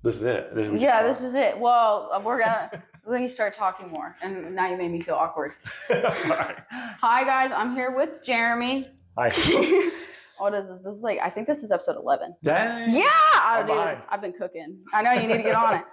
This is it. This is it. Well, we're gonna start talking more, and now you made me feel awkward. Sorry. Hi guys, I'm here with Jeremy. Hi. What is this? This is I think this is episode 11. Dang. Yeah, dude, I've been cooking. I know you need to get on it.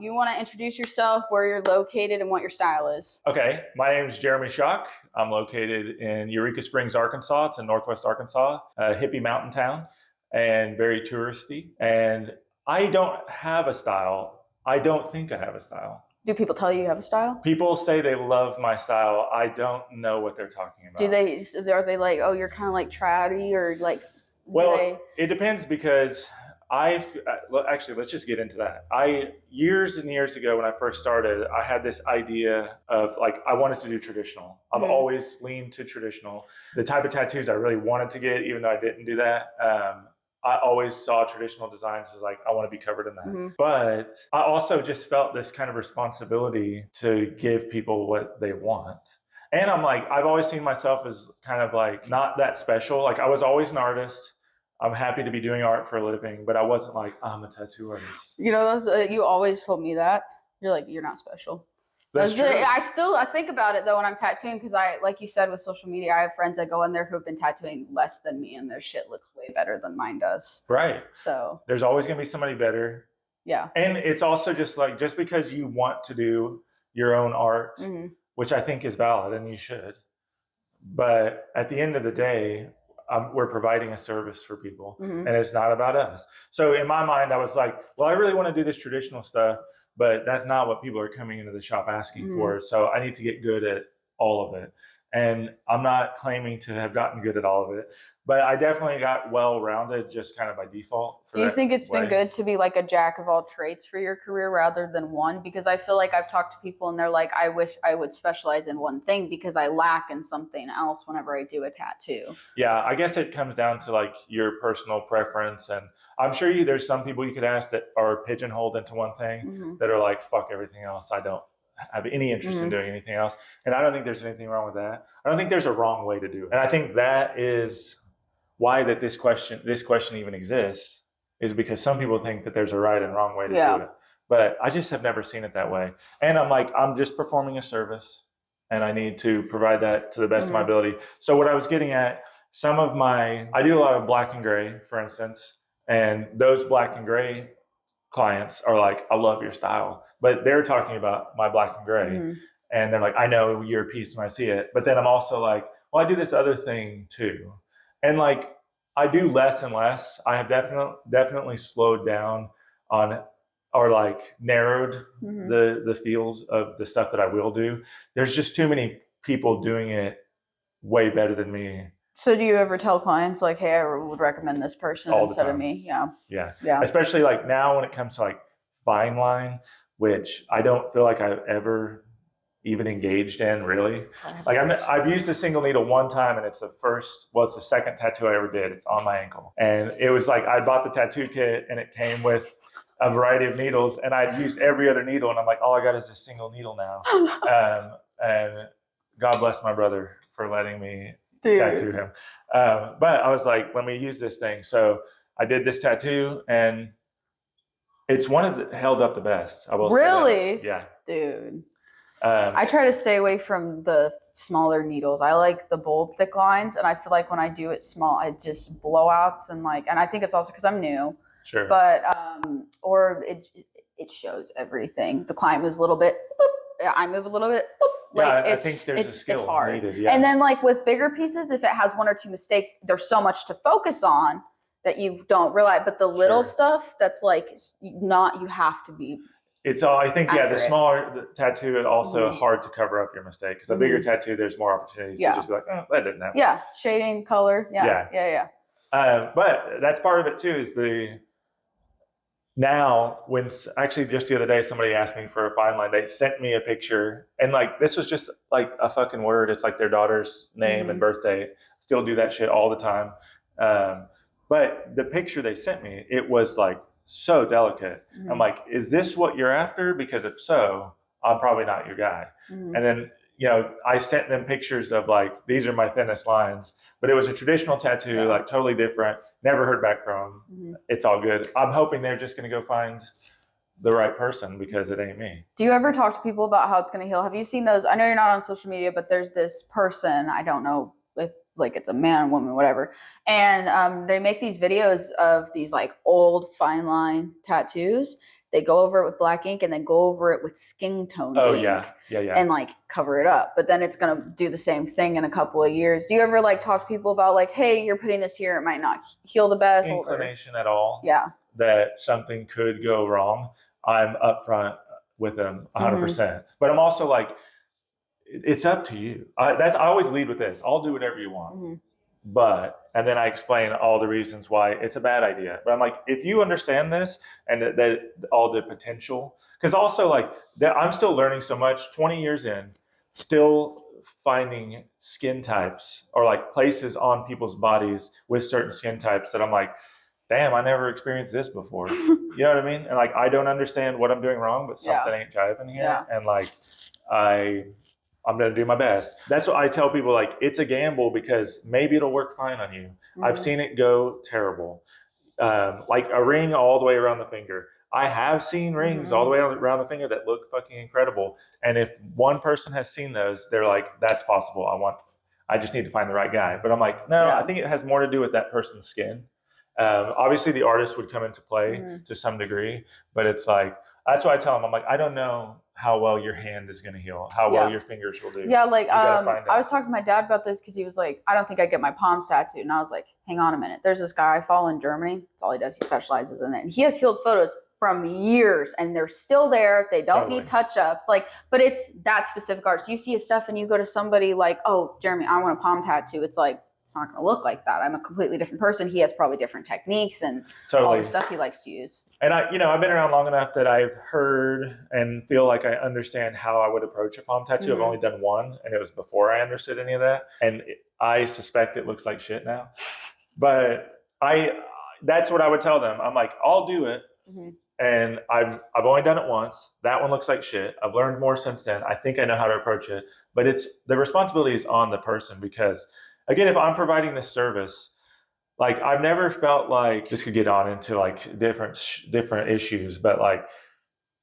You want to introduce yourself, where you're located, and what your style is? Okay, my name is Jeremy Schock. I'm located in Eureka Springs, Arkansas. It's in northwest Arkansas, a hippie mountain town, and very touristy. And I don't have a style. I don't think I have a style. Do people tell you have a style? People say they love my style. I don't know what they're talking about. Are they like, oh, you're kind of like trady, or like? Well, it depends, because actually, let's just get into that. Years and years ago, when I first started, I had this idea of I wanted to do traditional. I've always leaned to traditional. The type of tattoos I really wanted to get, even though I didn't do that, I always saw traditional designs as I want to be covered in that. But I also just felt this kind of responsibility to give people what they want. And I've always seen myself as kind of not that special. I was always an artist. I'm happy to be doing art for a living, but I wasn't I'm a tattoo artist. You know, you always told me that. You're not special. That's true. I think about it though when I'm tattooing, because like you said, with social media, I have friends that go in there who have been tattooing less than me, and their shit looks way better than mine does. Right. So there's always going to be somebody better. Yeah. And it's also just because you want to do your own art, which I think is valid, and you should. But at the end of the day, we're providing a service for people, and it's not about us. So in my mind, I was well, I really want to do this traditional stuff, but that's not what people are coming into the shop asking for. So I need to get good at all of it. And I'm not claiming to have gotten good at all of it, but I definitely got well-rounded just kind of by default. Do you think it's been good to be a jack of all trades for your career rather than one? Because I feel like I've talked to people and they're like, I wish I would specialize in one thing because I lack in something else whenever I do a tattoo. Yeah, I guess it comes down to your personal preference. And I'm sure there's some people you could ask that are pigeonholed into one thing that are fuck everything else. I don't have any interest in doing anything else. And I don't think there's anything wrong with that. I don't think there's a wrong way to do it. And I think that is why this question even exists, is because some people think that there's a right and wrong way to do it. But I just have never seen it that way. And I'm just performing a service, and I need to provide that to the best of my ability. So what I was getting at, I do a lot of black and gray, for instance, and those black and gray clients are I love your style, but they're talking about my black and gray. And they're I know your piece when I see it. But then I'm also well, I do this other thing too. And I do less and less. I have definitely slowed down on, or narrowed the field of the stuff that I will do. There's just too many people doing it way better than me. So do you ever tell clients hey, I would recommend this person instead of me? Yeah. Especially now when it comes to fine line, which I don't feel like I've ever even engaged in, really. I've used a single needle one time, and it's the second tattoo I ever did. It's on my ankle. And it was I bought the tattoo kit, and it came with a variety of needles, and I'd used every other needle, and I'm all I got is a single needle now. And God bless my brother for letting me tattoo him. But I was let me use this thing. So I did this tattoo, and it's held up the best. I will say that. Really? Yeah. Dude. I try to stay away from the smaller needles. I like the bold, thick lines, and I feel when I do it small, it just blowouts and and I think it's also because I'm new. Sure. But or it shows everything. The client moves a little bit, boop, I move a little bit, boop. I think there's a skill it's hard. needed. Yeah. And then with bigger pieces, if it has one or two mistakes, there's so much to focus on that you don't realize. But the little stuff that's you have to be. It's all, I think, accurate. The smaller tattoo is also hard to cover up your mistake, because a bigger tattoo, there's more opportunities to just be oh, that didn't happen. Yeah, shading, color. Yeah. But that's part of it too, is when actually just the other day, somebody asked me for a fine line. They sent me a picture, and this was just a fucking word. It's their daughter's name and birthday. Still do that shit all the time. But the picture they sent me, it was so delicate. I'm is this what you're after? Because if so, I'm probably not your guy. And then, I sent them pictures of these are my thinnest lines, but it was a traditional tattoo, totally different. never heard back from them. It's all good. I'm hoping they're just going to go find the right person because it ain't me. Do you ever talk to people about how it's going to heal? Have you seen those? I know you're not on social media, but there's this person, I don't know if like it's a man, woman, whatever. And they make these videos of these like old fine line tattoos. They go over it with black ink and then go over it with skin tone ink. Yeah. And like cover it up. But then it's going to do the same thing in a couple of years. Do you ever like talk to people about like, hey, you're putting this here, it might not heal the best? Inclination at all. Yeah. That something could go wrong. I'm upfront with them 100%. But I'm also like, it's up to you. I always lead with this. I'll do whatever you want. And then I explain all the reasons why it's a bad idea. But I'm like, if you understand this and that all the potential, because also like that, I'm still learning so much 20 years in, still finding skin types or like places on people's bodies with certain skin types that I'm like, damn, I never experienced this before. You know what I mean? And like, I don't understand what I'm doing wrong, but something ain't jiving here. Yeah. And like, I'm going to do my best. That's what I tell people, like, it's a gamble because maybe it'll work fine on you. I've seen it go terrible. Like a ring all the way around the finger. I have seen rings all the way around the finger that look fucking incredible. And if one person has seen those, they're like, that's possible. I just need to find the right guy. But I'm like, no, I think it has more to do with that person's skin. Obviously the artist would come into play to some degree, but it's like, that's why I tell them, I'm like, I don't know how well your hand is going to heal, how well your fingers will do. Yeah, like I was talking to my dad about this because he was like, I don't think I'd get my palms tattooed. And I was like, hang on a minute. There's this guy I follow in Germany. That's all he does. He specializes in it. And he has healed photos from years and they're still there. They don't need touch-ups. Like, but it's that specific art. So you see his stuff and you go to somebody like, oh, Jeremy, I want a palm tattoo. It's like, it's not going to look like that. I'm a completely different person. He has probably different techniques and all the stuff he likes to use. And I've been around long enough that I've heard and feel like I understand how I would approach a palm tattoo. I've only done one and it was before I understood any of that. And I suspect it looks like shit now, but that's what I would tell them. I'm like, I'll do it. And I've only done it once. That one looks like shit. I've learned more since then. I think I know how to approach it, but the responsibility is on the person because again, if I'm providing this service, like I've never felt like this could get on into like different issues, but like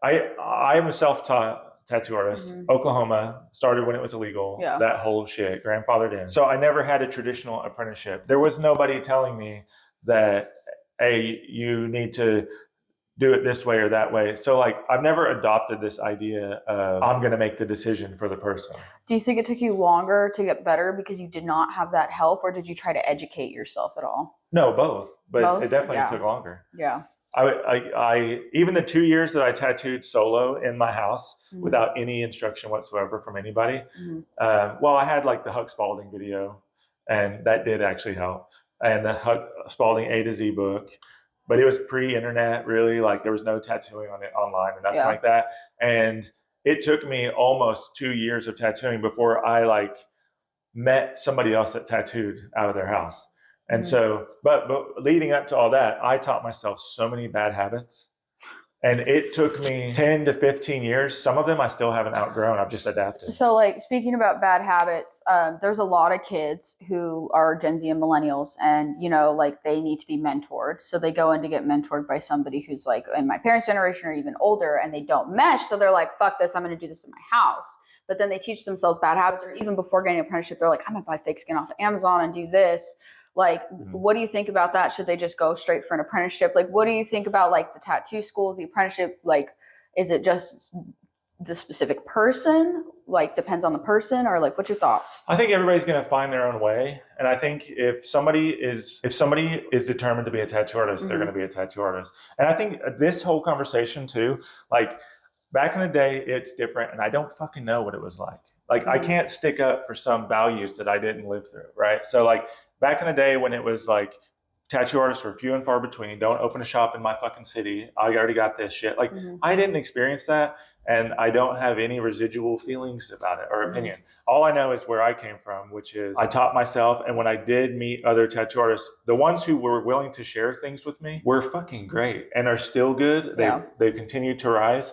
I'm a self-taught tattoo artist. Oklahoma, started when it was illegal. That whole shit, grandfathered in. So I never had a traditional apprenticeship. There was nobody telling me that, hey, you need to do it this way or that way. So like I've never adopted this idea of I'm going to make the decision for the person. Do you think it took you longer to get better because you did not have that help, or did you try to educate yourself at all? No, both. But it definitely took longer. Yeah. I even the 2 years that I tattooed solo in my house without any instruction whatsoever from anybody. I had like the Huck Spalding video, and that did actually help, and the Huck Spalding A to Z book. But it was pre-internet, really. Like there was no tattooing on it online or nothing like that. And it took me almost 2 years of tattooing before I like met somebody else that tattooed out of their house. And so, but leading up to all that, I taught myself so many bad habits. And it took me 10 to 15 years. Some of them I still haven't outgrown. I've just adapted. So like speaking about bad habits, there's a lot of kids who are Gen Z and millennials and, like they need to be mentored. So they go in to get mentored by somebody who's like in my parents' generation or even older, and they don't mesh. So they're like, fuck this, I'm going to do this in my house. But then they teach themselves bad habits, or even before getting an apprenticeship, they're like, I'm going to buy fake skin off of Amazon and do this. Like, what do you think about that? Should they just go straight for an apprenticeship? Like, what do you think about like the tattoo schools, the apprenticeship? Like, is it just the specific person? Like, depends on the person, or like, what's your thoughts? I think everybody's going to find their own way. And I think if somebody is determined to be a tattoo artist, they're going to be a tattoo artist. And I think this whole conversation too, like back in the day, it's different. And I don't fucking know what it was like. Like, I can't stick up for some values that I didn't live through. Right. So like, back in the day when it was like tattoo artists were few and far between, don't open a shop in my fucking city, I already got this shit. Like I didn't experience that, and I don't have any residual feelings about it or opinion. All I know is where I came from, which is I taught myself, and when I did meet other tattoo artists, the ones who were willing to share things with me were fucking great and are still good. They've continued to rise.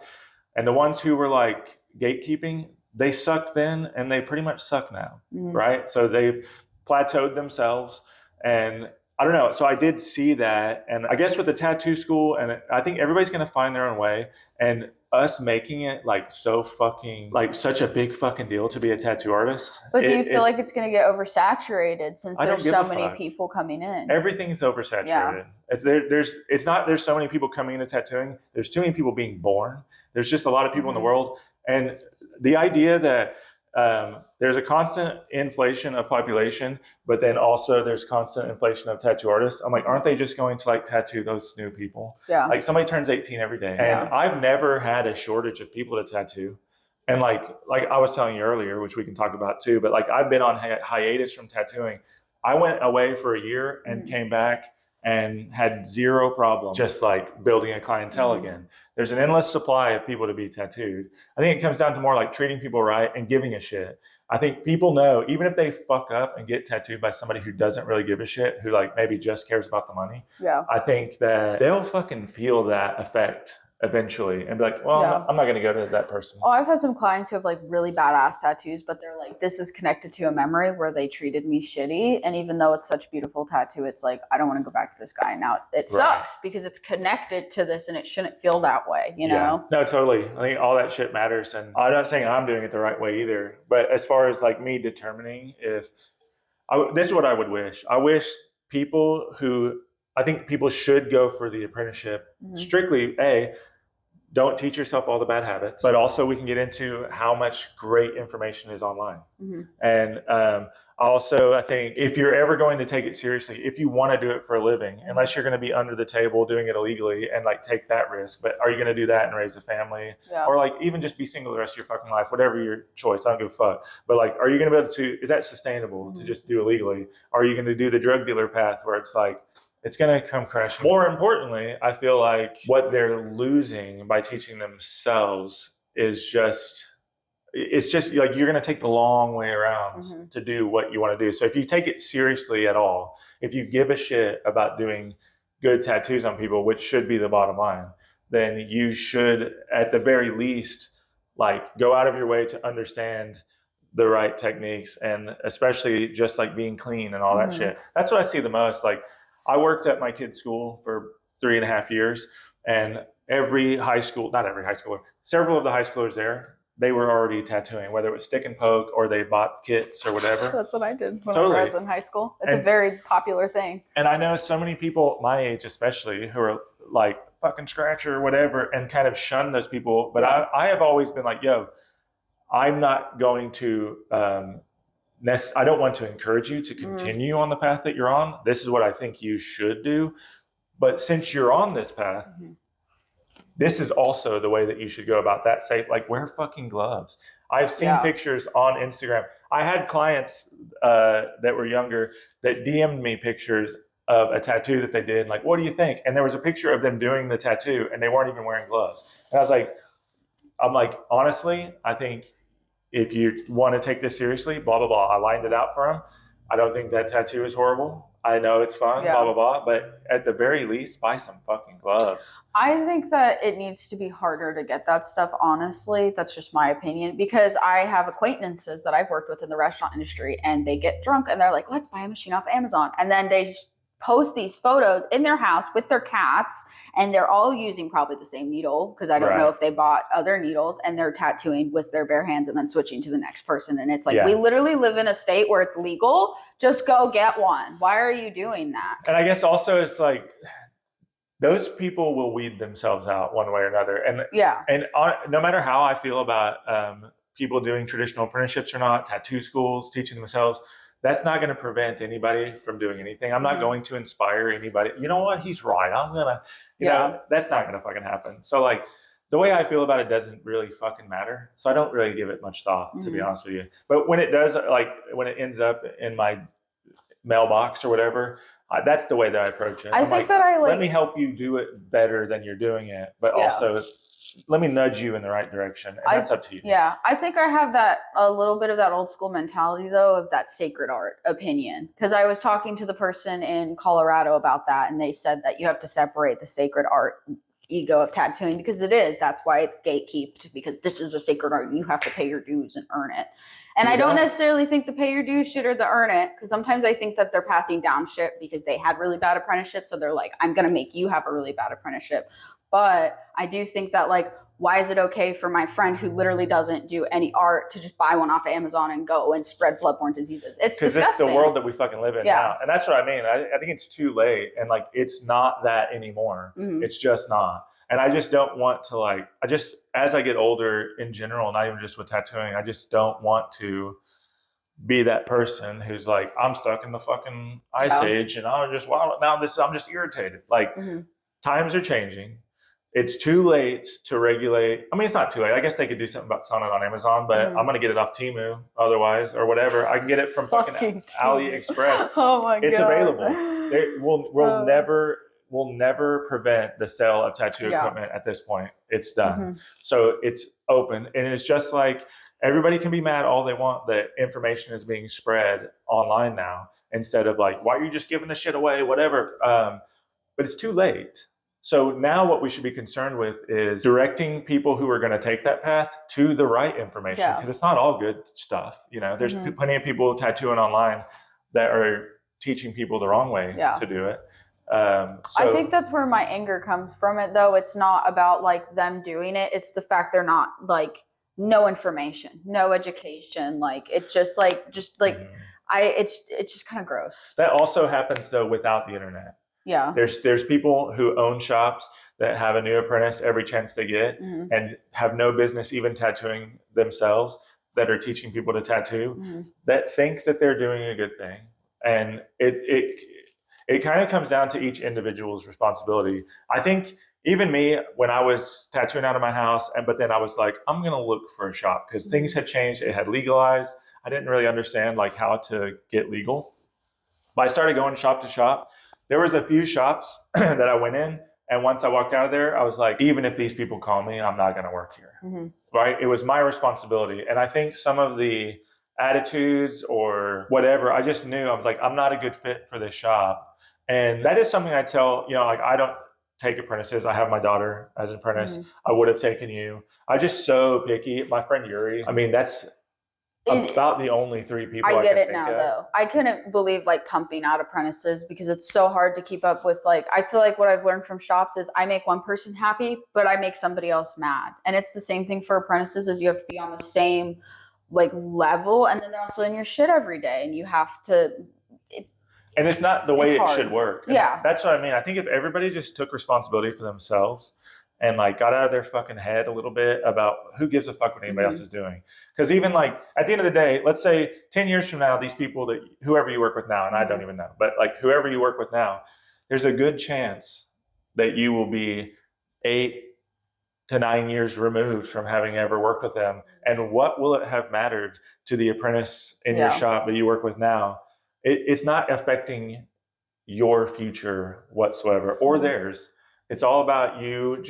And the ones who were like gatekeeping, they sucked then and they pretty much suck now, right? So they've plateaued themselves, and I don't know. So I did see that. And I guess with the tattoo school, and I think everybody's going to find their own way. And us making it like so fucking, like such a big fucking deal to be a tattoo artist. But do you feel like it's going to get oversaturated since there's so many people coming in? Everything's oversaturated. Yeah. There's so many people coming into tattooing. There's too many people being born. There's just a lot of people in the world. And the idea that there's a constant inflation of population, but then also there's constant inflation of tattoo artists. I'm like, aren't they just going to like tattoo those new people? Yeah. Like somebody turns 18 every day. And I've never had a shortage of people to tattoo. And like I was telling you earlier, which we can talk about too, but like I've been on hiatus from tattooing. I went away for a year and came back and had zero problem just like building a clientele again. There's an endless supply of people to be tattooed. I think it comes down to more like treating people right and giving a shit. I think people know, even if they fuck up and get tattooed by somebody who doesn't really give a shit, who like maybe just cares about the money. Yeah. I think that they'll fucking feel that effect eventually and be like, well, I'm not going to go to that person. Oh, I've had some clients who have like really badass tattoos, but they're like, this is connected to a memory where they treated me shitty. And even though it's such a beautiful tattoo, it's like, I don't want to go back to this guy. Now it sucks because it's connected to this and it shouldn't feel that way, you know? No, totally. I think all that shit matters. And I'm not saying I'm doing it the right way either, but as far as like me determining this is what I would wish. I wish I think people should go for the apprenticeship strictly, don't teach yourself all the bad habits, but also we can get into how much great information is online. And also, I think if you're ever going to take it seriously, if you want to do it for a living, unless you're going to be under the table doing it illegally and like take that risk, but are you going to do that and raise a family? Or like even just be single the rest of your fucking life, whatever your choice, I don't give a fuck. But like, are you going to be able to, is that sustainable to just do illegally? Are you going to do the drug dealer path where it's like, it's going to come crashing? More importantly, I feel like what they're losing by teaching themselves is it's just like you're going to take the long way around to do what you want to do. So if you take it seriously at all, if you give a shit about doing good tattoos on people, which should be the bottom line, then you should at the very least like go out of your way to understand the right techniques, and especially just like being clean and all that shit. That's what I see the most. Like, I worked at my kid's school for 3.5 years, and not every high schooler, several of the high schoolers there, they were already tattooing, whether it was stick and poke or they bought kits or whatever. That's what I did when I was in high school. It's a very popular thing. And I know so many people my age especially who are like fucking scratcher or whatever and kind of shun those people. But I have always been like, yo, I'm not going to I don't want to encourage you to continue on the path that you're on. This is what I think you should do. But since you're on this path, this is also the way that you should go about that. Say, like, wear fucking gloves. I've seen pictures on Instagram. I had clients that were younger that DM'd me pictures of a tattoo that they did. Like, what do you think? And there was a picture of them doing the tattoo and they weren't even wearing gloves. And I'm like, honestly, I think if you want to take this seriously, blah, blah, blah. I lined it out for them. I don't think that tattoo is horrible. I know it's fun, blah, blah, blah. But at the very least, buy some fucking gloves. I think that it needs to be harder to get that stuff, honestly. That's just my opinion. Because I have acquaintances that I've worked with in the restaurant industry, and they get drunk and they're like, let's buy a machine off Amazon. And then they post these photos in their house with their cats, and they're all using probably the same needle, because I don't know if they bought other needles, and they're tattooing with their bare hands and then switching to the next person. And it's like, we literally live in a state where it's legal. Just go get one. Why are you doing that? And I guess also it's like those people will weed themselves out one way or another. And no matter how I feel about people doing traditional apprenticeships or not, tattoo schools, teaching themselves, that's not going to prevent anybody from doing anything. I'm not going to inspire anybody. You know what? He's right. I'm going to, you know, that's not going to fucking happen. So like the way I feel about it doesn't really fucking matter. So I don't really give it much thought, to be honest with you. But when it does, like when it ends up in my mailbox or whatever, that's the way that I approach it. I think that let me help you do it better than you're doing it. But also let me nudge you in the right direction, and that's up to you. Yeah, I think I have a little bit of that old school mentality, though, of that sacred art opinion. Because I was talking to the person in Colorado about that, and they said that you have to separate the sacred art ego of tattooing, because it is. That's why it's gatekept, because this is a sacred art and you have to pay your dues and earn it. And I don't necessarily think the pay your dues shit or the earn it, because sometimes I think that they're passing down shit because they had really bad apprenticeships. So they're like, I'm going to make you have a really bad apprenticeship. But I do think that, like, why is it okay for my friend who literally doesn't do any art to just buy one off of Amazon and go and spread bloodborne diseases? It's disgusting. Because it's the world that we fucking live in now. And that's what I mean. I think it's too late. And like, it's not that anymore. It's just not. And I just don't want to, like, as I get older in general, not even just with tattooing, I just don't want to be that person who's like, I'm stuck in the fucking ice age and I'm just irritated. Like, times are changing. It's too late to regulate. I mean, it's not too late. I guess they could do something about selling it on Amazon, but I'm going to get it off Temu otherwise, or whatever. I can get it from fucking AliExpress. Oh my God. It's available. We'll never prevent the sale of tattoo equipment at this point. It's done. So it's open. And it's just like, everybody can be mad all they want that information is being spread online now, instead of like, why are you just giving this shit away, whatever. But it's too late. So now what we should be concerned with is directing people who are going to take that path to the right information, because it's not all good stuff. You know, there's plenty of people tattooing online that are teaching people the wrong way to do it. I think that's where my anger comes from it, though. It's not about like them doing it. It's the fact they're not, like, no information, no education. Like, it's just like, it's just kind of gross. That also happens though without the internet. Yeah. There's people who own shops that have a new apprentice every chance they get and have no business even tattooing themselves, that are teaching people to tattoo, that think that they're doing a good thing. And it kind of comes down to each individual's responsibility. I think even me, when I was tattooing out of my house, but then I was like, I'm going to look for a shop, because things had changed. It had legalized. I didn't really understand like how to get legal. But I started going shop to shop. There was a few shops that I went in, and once I walked out of there, I was like, even if these people call me, I'm not going to work here. Right? It was my responsibility. And I think some of the attitudes or whatever, I just knew, I was like, I'm not a good fit for this shop. And that is something I tell, you know, like, I don't take apprentices. I have my daughter as an apprentice. I would have taken you. I'm just so picky. My friend Yuri, I mean, that's about the only 3 people I get can it think now, of. though. I couldn't believe like pumping out apprentices, because it's so hard to keep up with. Like, I feel like what I've learned from shops is I make one person happy, but I make somebody else mad. And it's the same thing for apprentices, is you have to be on the same like level, and then they're also in your shit every day, and you have to. And it's not the way it should work. And yeah. That's what I mean. I think if everybody just took responsibility for themselves and like got out of their fucking head a little bit about who gives a fuck what anybody else is doing. Because even like at the end of the day, let's say 10 years from now, these people that whoever you work with now, and I don't even know, but like whoever you work with now, there's a good chance that you will be 8 to 9 years removed from having ever worked with them. And what will it have mattered to the apprentice in your shop that you work with now? It's not affecting your future whatsoever, or theirs. It's all about you.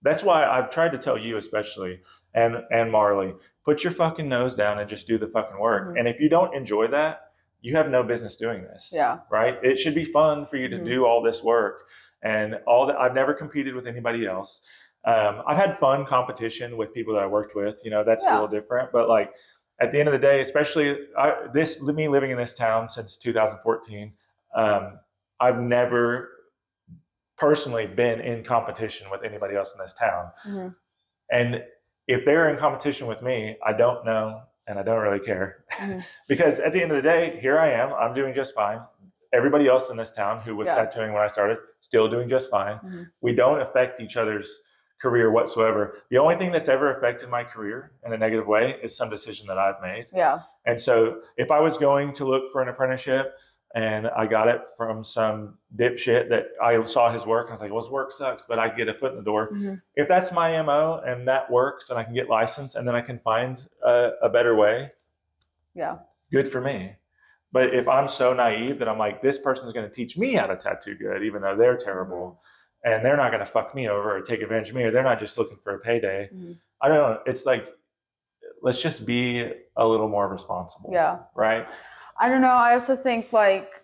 That's why I've tried to tell you, especially, and Marley, put your fucking nose down and just do the fucking work. And if you don't enjoy that, you have no business doing this. Yeah. Right? It should be fun for you to do all this work and all that. I've never competed with anybody else. I've had fun competition with people that I worked with. You know, that's a little different. But like, at the end of the day, especially me living in this town since 2014, I've never personally been in competition with anybody else in this town. And if they're in competition with me, I don't know, and I don't really care. Because at the end of the day, here I am, I'm doing just fine. Everybody else in this town who was tattooing when I started, still doing just fine. We don't affect each other's career whatsoever. The only thing that's ever affected my career in a negative way is some decision that I've made. Yeah. And so if I was going to look for an apprenticeship and I got it from some dipshit that I saw his work, and I was like, well, his work sucks, but I get a foot in the door. If that's my MO and that works and I can get licensed and then I can find a better way, good for me. But if I'm so naive that I'm like, this person's going to teach me how to tattoo good, even though they're terrible, and they're not going to fuck me over or take advantage of me, or they're not just looking for a payday. I don't know. It's like, let's just be a little more responsible. Yeah. Right? I don't know. I also think like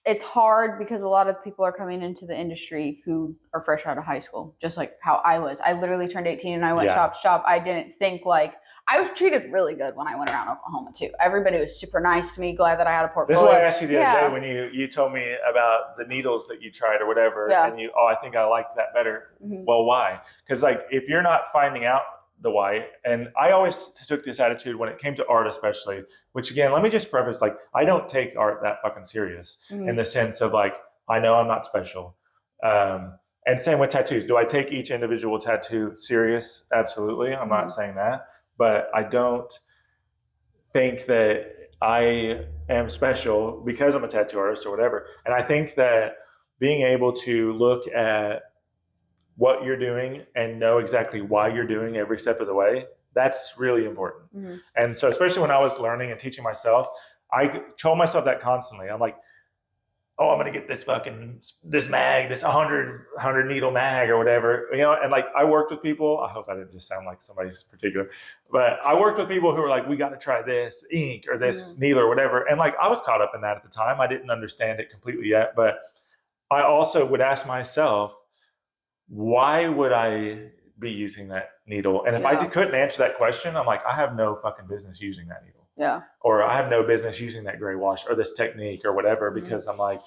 it's hard because a lot of people are coming into the industry who are fresh out of high school, just like how I was. I literally turned 18 and I went shop to shop. I didn't think like, I was treated really good when I went around Oklahoma too. Everybody was super nice to me, glad that I had a portfolio. This is what I asked you the other day when you told me about the needles that you tried or whatever, and I think I liked that better. Well, why? Because like if you're not finding out the why, and I always took this attitude when it came to art especially, which again, let me just preface, like I don't take art that fucking serious in the sense of like, I know I'm not special. And same with tattoos. Do I take each individual tattoo serious? Absolutely. I'm not saying that. But I don't think that I am special because I'm a tattoo artist or whatever. And I think that being able to look at what you're doing and know exactly why you're doing every step of the way, that's really important. And so especially when I was learning and teaching myself, I told myself that constantly. I'm like, oh, I'm going to get this mag, this 100 needle mag or whatever, and like I worked with people, I hope I didn't just sound like somebody's particular, but I worked with people who were like, we got to try this ink or this needle or whatever. And like, I was caught up in that at the time. I didn't understand it completely yet, but I also would ask myself, why would I be using that needle? And if I couldn't answer that question, I'm like, I have no fucking business using that needle. Yeah. Or I have no business using that gray wash or this technique or whatever, because I'm like,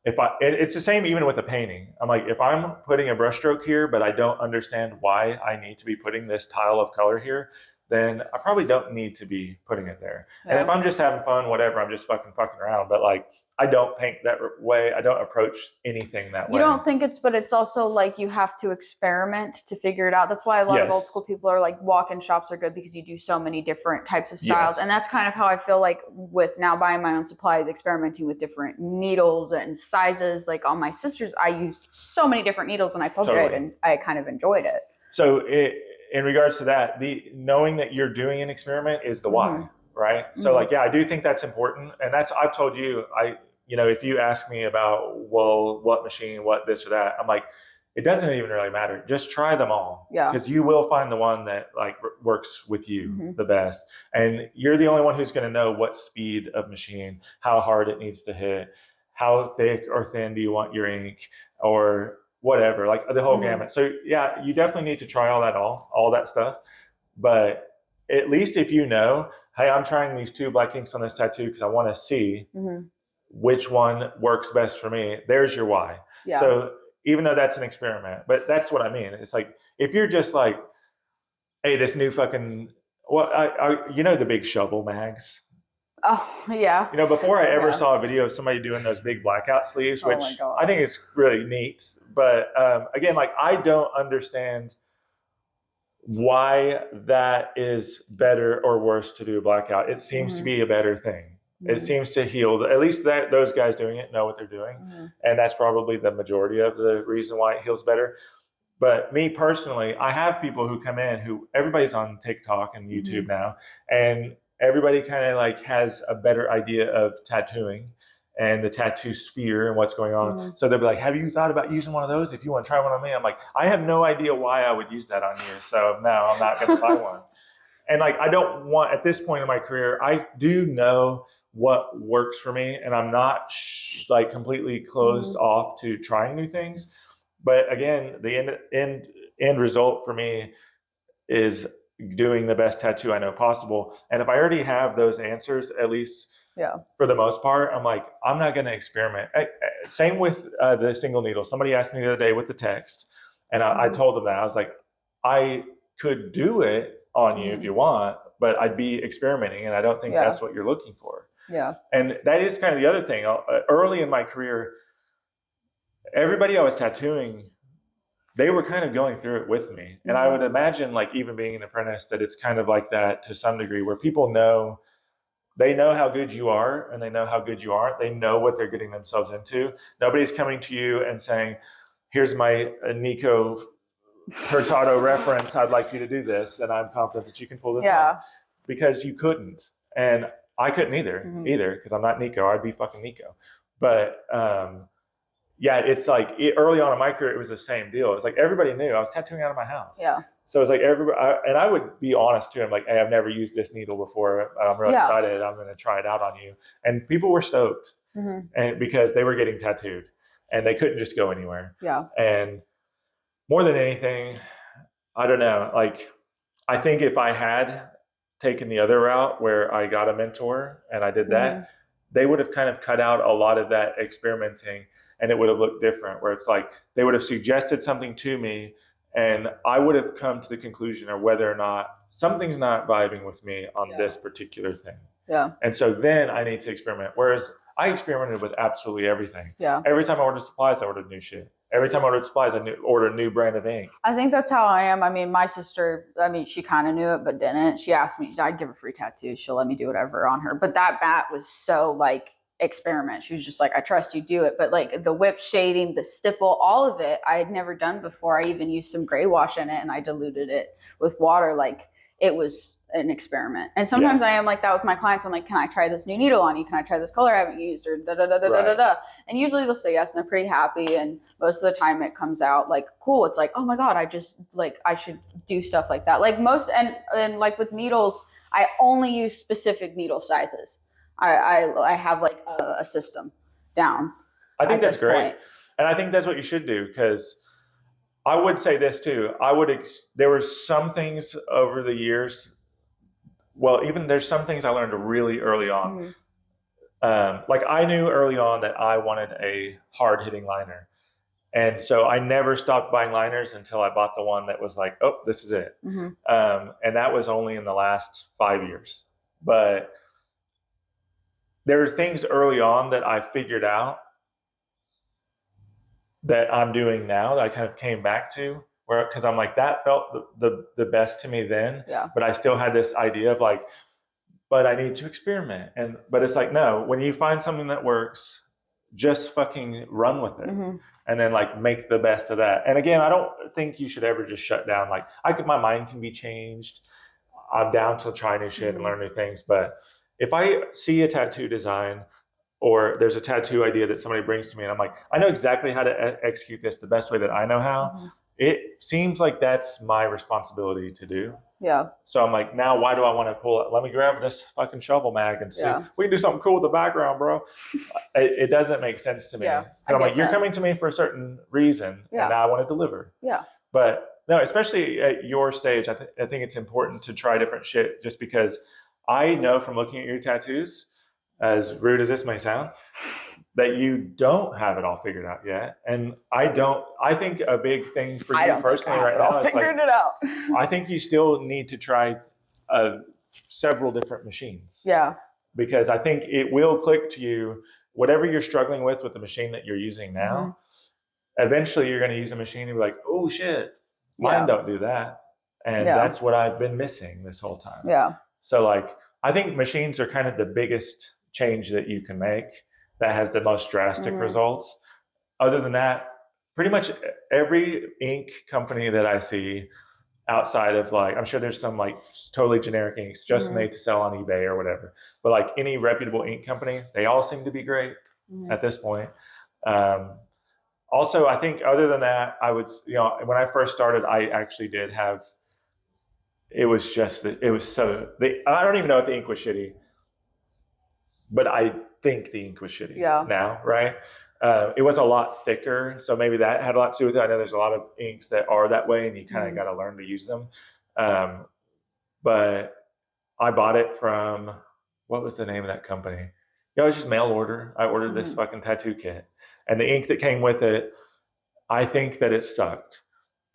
it's the same even with a painting. I'm like, if I'm putting a brushstroke here, but I don't understand why I need to be putting this tile of color here, then I probably don't need to be putting it there. And if I'm just having fun, whatever, I'm just fucking around. But like, I don't paint that way. I don't approach anything that way. You don't think but it's also like you have to experiment to figure it out. That's why a lot of old school people are like, walk-in shops are good because you do so many different types of styles. And that's kind of how I feel like with now buying my own supplies, experimenting with different needles and sizes. Like on my sister's, I used so many different needles, and I told you I kind of enjoyed it. So in regards to that, the knowing that you're doing an experiment is the why. Right. So like, I do think that's important. And I've told you, if you ask me about, well, what machine, what this or that, I'm like, it doesn't even really matter. Just try them all. Yeah. Because you will find the one that like works with you the best. And you're the only one who's going to know what speed of machine, how hard it needs to hit, how thick or thin do you want your ink, or whatever, like the whole gamut. So yeah, you definitely need to try all that stuff. But at least if you know, hey, I'm trying these 2 black inks on this tattoo because I want to see which one works best for me. There's your why. Yeah. So even though that's an experiment, but that's what I mean. It's like, if you're just like, hey, this new fucking, the big shovel mags. Oh, yeah. Before I ever saw a video of somebody doing those big blackout sleeves, which I think is really neat. But again, like, I don't understand why that is better or worse to do a blackout. It seems to be a better thing. It seems to heal. At least those guys doing it know what they're doing. And that's probably the majority of the reason why it heals better. But me personally, I have people who come in who, everybody's on TikTok and YouTube now, and everybody kind of like has a better idea of tattooing and the tattoo sphere and what's going on. So they'll be like, have you thought about using one of those? If you want to try one on me, I'm like, I have no idea why I would use that on you. So no, I'm not going to buy one. And like, I don't want, at this point in my career, I do know what works for me, and I'm not like completely closed off to trying new things. But again, the end result for me is doing the best tattoo I know possible. And if I already have those answers, at least for the most part, I'm like, I'm not going to experiment. Same with the single needle. Somebody asked me the other day with the text, and I told them that. I was like, I could do it on you if you want, but I'd be experimenting, and I don't think that's what you're looking for. Yeah. And that is kind of the other thing. Early in my career, everybody I was tattooing, they were kind of going through it with me. And I would imagine, like, even being an apprentice, that it's kind of like that to some degree, where people know, they know how good you are and they know how good you aren't. They know what they're getting themselves into. Nobody's coming to you and saying, here's my Nico Hurtado reference. I'd like you to do this. And I'm confident that you can pull this off. Because you couldn't. And I couldn't either, because I'm not Nico. I'd be fucking Nico. But it's like early on in my career, it was the same deal. It's like everybody knew I was tattooing out of my house. Yeah. So it's like everybody, and I would be honest too. I'm like, hey, I've never used this needle before. I'm really excited. I'm going to try it out on you. And people were stoked. and because they were getting tattooed and they couldn't just go anywhere. Yeah. And more than anything, I don't know, like, I think if I had taken the other route where I got a mentor and I did that, they would have kind of cut out a lot of that experimenting, and it would have looked different, where it's like they would have suggested something to me and I would have come to the conclusion of whether or not something's not vibing with me on this particular thing. Yeah. And so then I need to experiment. Whereas I experimented with absolutely everything. Yeah. Every time I ordered supplies, I ordered new shit. Every time I ordered supplies, I ordered a new brand of ink. I think that's how I am. I mean, my sister, she kind of knew it, but didn't. She asked me, I'd give her free tattoos. She'll let me do whatever on her. But that bat was so like experiment. She was just like, I trust you, do it. But like the whip shading, the stipple, all of it, I had never done before. I even used some gray wash in it and I diluted it with water. Like it was an experiment. And sometimes I am like that with my clients. I'm like, can I try this new needle on you? Can I try this color I haven't used? Or da da da da da da da. And usually they'll say yes and they're pretty happy. And most of the time it comes out like cool. It's like, oh my God, I should do stuff like that. Like most and like with needles, I only use specific needle sizes. I have like a system down. I think that's great. And I think that's what you should do, because I would say this too. There were some things over the years. Well, even there's some things I learned really early on. Like I knew early on that I wanted a hard hitting liner. And so I never stopped buying liners until I bought the one that was like, oh, this is it. And that was only in the last 5 years. But there are things early on that I figured out that I'm doing now that I kind of came back to, where, because I'm like, that felt the best to me then, but I still had this idea of like, but I need to experiment. But it's like, no, when you find something that works, just fucking run with it, and then like make the best of that. And again, I don't think you should ever just shut down. Like my mind can be changed. I'm down to try new shit and learn new things. But if I see a tattoo design or there's a tattoo idea that somebody brings to me and I'm like, I know exactly how to execute this the best way that I know how, it seems like that's my responsibility to do. Yeah. So I'm like, now why do I want to pull it? Let me grab this fucking shovel mag and see. We can do something cool with the background, bro. It doesn't make sense to me. And I'm like, you're coming to me for a certain reason and now I want to deliver. But no, especially at your stage, I think it's important to try different shit, just because I know from looking at your tattoos, as rude as this may sound, that you don't have it all figured out yet. And I think a big thing for you personally right now is like, I think you still need to try several different machines. Yeah. Because I think it will click to you, whatever you're struggling with the machine that you're using now, eventually you're going to use a machine and be like, oh shit, mine don't do that. And that's what I've been missing this whole time. Yeah. So like, I think machines are kind of the biggest change that you can make that has the most drastic results. Other than that, pretty much every ink company that I see outside of like, I'm sure there's some like totally generic inks just made to sell on eBay or whatever, but like any reputable ink company, they all seem to be great at this point. Also, I think other than that, I would, when I first started, I actually did have, it was just that it was so, I don't even know if the ink was shitty, but I think the ink was shitty now, right? It was a lot thicker, so maybe that had a lot to do with it. I know there's a lot of inks that are that way, and you kind of got to learn to use them. But I bought it from, what was the name of that company? It was just mail order. I ordered this fucking tattoo kit, and the ink that came with it, I think that it sucked.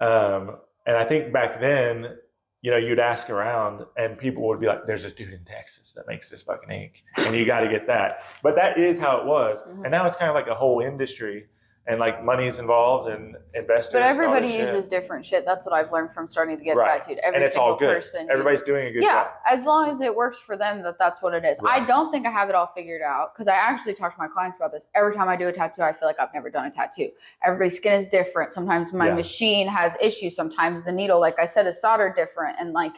And I think back then, you'd ask around and people would be like, there's this dude in Texas that makes this fucking ink and you got to get that. But that is how it was. And now it's kind of like a whole industry, and like money's involved and investors. But everybody uses different shit. That's what I've learned from starting to get tattooed. And it's all good. Everybody's doing a good job. Yeah, as long as it works for them, that's what it is. Right. I don't think I have it all figured out, because I actually talk to my clients about this. Every time I do a tattoo, I feel like I've never done a tattoo. Everybody's skin is different. Sometimes my machine has issues. Sometimes the needle, like I said, is soldered different. And like,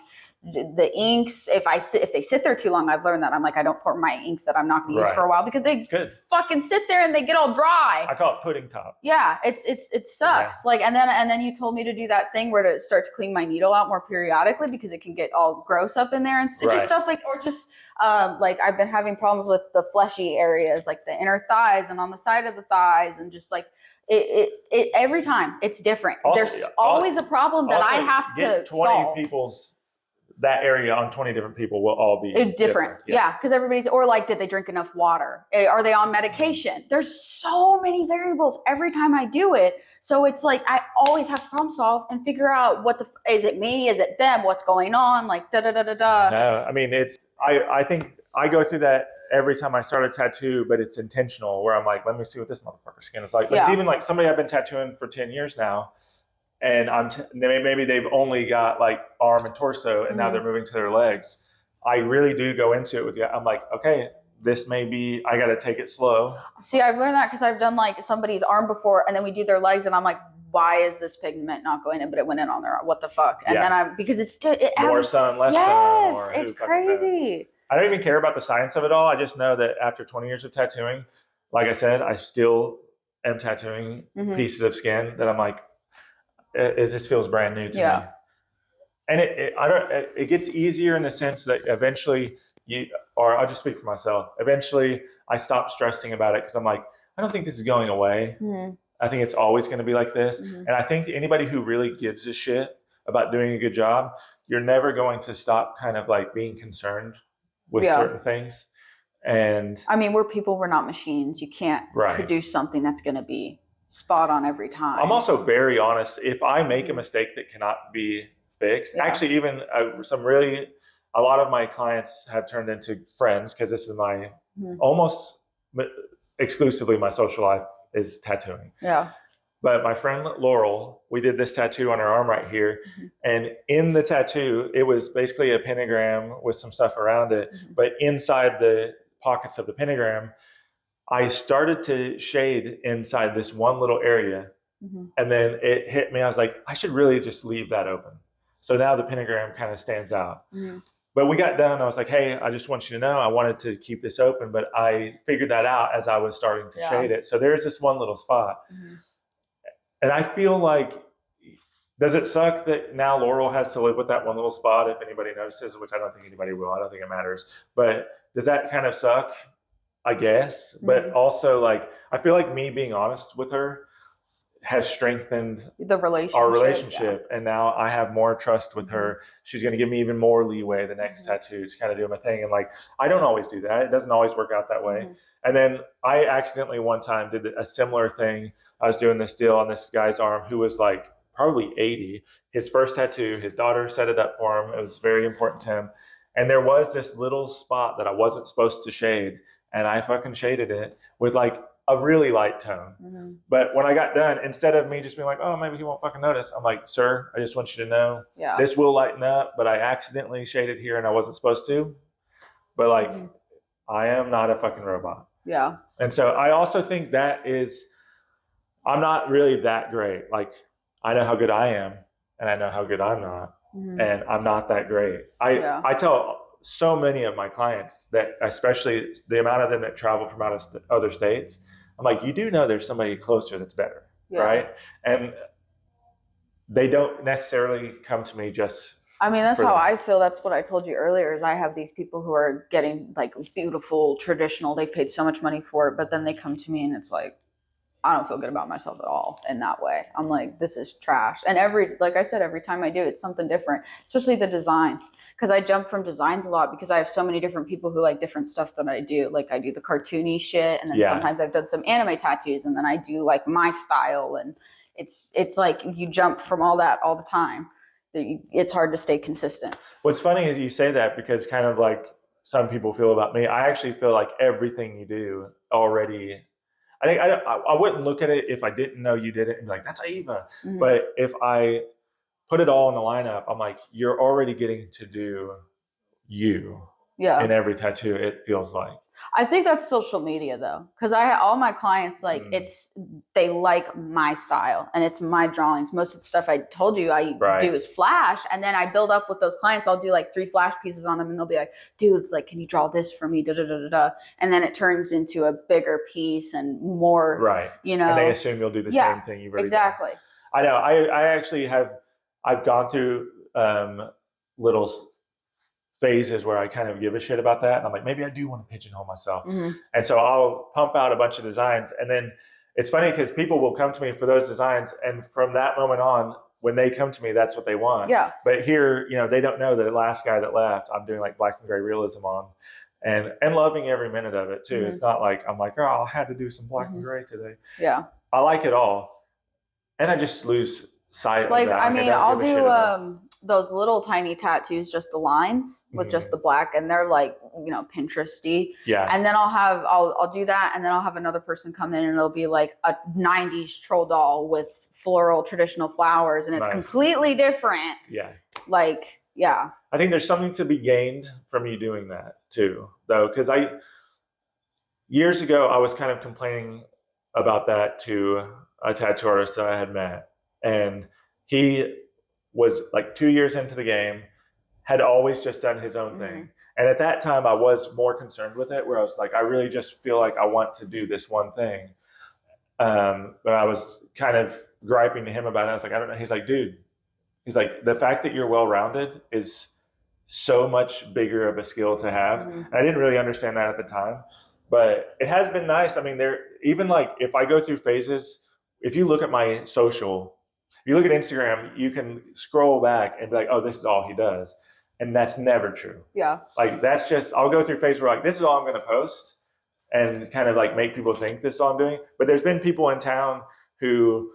the inks, if they sit there too long, I've learned that I'm like, I don't pour my inks that I'm not going to use for a while because they fucking sit there and they get all dry. I call it pudding top. Yeah, it sucks. Like, and then you told me to do that thing where to start to clean my needle out more periodically because it can get all gross up in there and just stuff like, or just like I've been having problems with the fleshy areas, like the inner thighs and on the side of the thighs, and just like it every time it's different. There's always a problem that I have to 20 solve. people's that area on 20 different people will all be different. Yeah, because everybody's, or like, did they drink enough water? Are they on medication? There's so many variables every time I do it. So it's like I always have to problem solve and figure out is it me? Is it them? What's going on? Like da da da da da. No, I mean I think I go through that every time I start a tattoo, but it's intentional where I'm like, let me see what this motherfucker's skin is like. It's even like somebody I've been tattooing for 10 years now. And maybe they've only got like arm and torso, and now they're moving to their legs. I really do go into it with you. I'm like, okay, this may be, I got to take it slow. See, I've learned that because I've done like somebody's arm before, and then we do their legs, and I'm like, why is this pigment not going in? But it went in on their arm. What the fuck? And then because it's more sun, less sun. Yes, it's crazy. I don't even care about the science of it all. I just know that after 20 years of tattooing, like I said, I still am tattooing pieces of skin that I'm like, it just feels brand new to me. And it gets easier in the sense that eventually I'll just speak for myself. Eventually I stop stressing about it because I'm like, I don't think this is going away. I think it's always going to be like this. And I think anybody who really gives a shit about doing a good job, you're never going to stop kind of like being concerned with certain things. And I mean, we're not machines. You can't produce something that's going to be spot on every time. I'm also very honest. If I make a mistake that cannot be fixed, actually even a lot of my clients have turned into friends because this is my almost exclusively my social life is tattooing. But my friend Laurel, we did this tattoo on her arm right here. And in the tattoo, it was basically a pentagram with some stuff around it. But inside the pockets of the pentagram, I started to shade inside this one little area. And then it hit me. I was like, I should really just leave that open. So now the pentagram kind of stands out. But we got done. I was like, hey, I just want you to know I wanted to keep this open, but I figured that out as I was starting to shade it. So there's this one little spot. And I feel like, does it suck that now Laurel has to live with that one little spot if anybody notices, which I don't think anybody will. I don't think it matters. But does that kind of suck? I guess. But also, like, I feel like me being honest with her has strengthened our relationship. And now I have more trust with her. She's going to give me even more leeway the next tattoo to kind of do my thing. And like, I don't always do that. It doesn't always work out that way. And then I accidentally one time did a similar thing. I was doing this deal on this guy's arm who was like probably 80. His first tattoo, his daughter set it up for him. It was very important to him. And there was this little spot that I wasn't supposed to shade. And I fucking shaded it with like a really light tone. But when I got done, instead of me just being like, oh, maybe he won't fucking notice, I'm like, sir, I just want you to know this will lighten up, but I accidentally shaded here and I wasn't supposed to. But like, I am not a fucking robot. And so I also think I'm not really that great. Like, I know how good I am and I know how good I'm not. And I'm not that great. I tell so many of my clients that, especially the amount of them that travel from other states, I'm like, you do know there's somebody closer that's better, right? And they don't necessarily come to me just. I mean, that's how I feel. That's what I told you earlier, is I have these people who are getting like beautiful, traditional, they've paid so much money for it, but then they come to me and it's like, I don't feel good about myself at all in that way. I'm like, this is trash. And like I said, every time I do, it's something different, especially the designs. Because I jump from designs a lot because I have so many different people who like different stuff that I do. Like I do the cartoony shit. And then sometimes I've done some anime tattoos, and then I do like my style. And it's like you jump from all that all the time. It's hard to stay consistent. What's funny is you say that because kind of like some people feel about me. I actually feel like everything you do already, I think I wouldn't look at it if I didn't know you did it and be like, that's Ava. But if I put it all in the lineup, I'm like, you're already getting to do you in every tattoo, it feels like. I think that's social media though, because all my clients like they like my style and it's my drawings. Most of the stuff I told you I do is flash, and then I build up with those clients. I'll do like 3 flash pieces on them, and they'll be like, "Dude, like, can you draw this for me?" Da da da da da. And then it turns into a bigger piece and more, you know. And they assume you'll do the same thing you've already done. I know. I actually I've gone through little phases where I kind of give a shit about that. And I'm like, maybe I do want to pigeonhole myself. And so I'll pump out a bunch of designs. And then it's funny because people will come to me for those designs. And from that moment on, when they come to me, that's what they want. Yeah. But here, you know, they don't know the last guy that left, I'm doing like black and gray realism on and loving every minute of it too. It's not like, I'm like, oh, I had to do some black and gray today. Yeah. I like it all. And I just lose sight like, of that. I mean, I'll do those little tiny tattoos, just the lines with just the black, and they're like, you know, Pinteresty. Yeah. And then I'll do that, and then I'll have another person come in, and it'll be like a 90s troll doll with floral traditional flowers, and it's completely different. Yeah. Like, yeah. I think there's something to be gained from you doing that too, though, because years ago I was kind of complaining about that to a tattoo artist that I had met, and he was like 2 years into the game, had always just done his own thing. And at that time I was more concerned with it, where I was like, I really just feel like I want to do this one thing. But I was kind of griping to him about it. I was like, I don't know. He's like, dude, he's like, the fact that you're well-rounded is so much bigger of a skill to have. And I didn't really understand that at the time, but it has been nice. I mean, even like if I go through phases, if you look at my social, if you look at Instagram, you can scroll back and be like, oh, this is all he does. And that's never true. Yeah. Like, that's just, I'll go through phases where like, this is all I'm going to post and kind of like make people think this is all I'm doing. But there's been people in town who,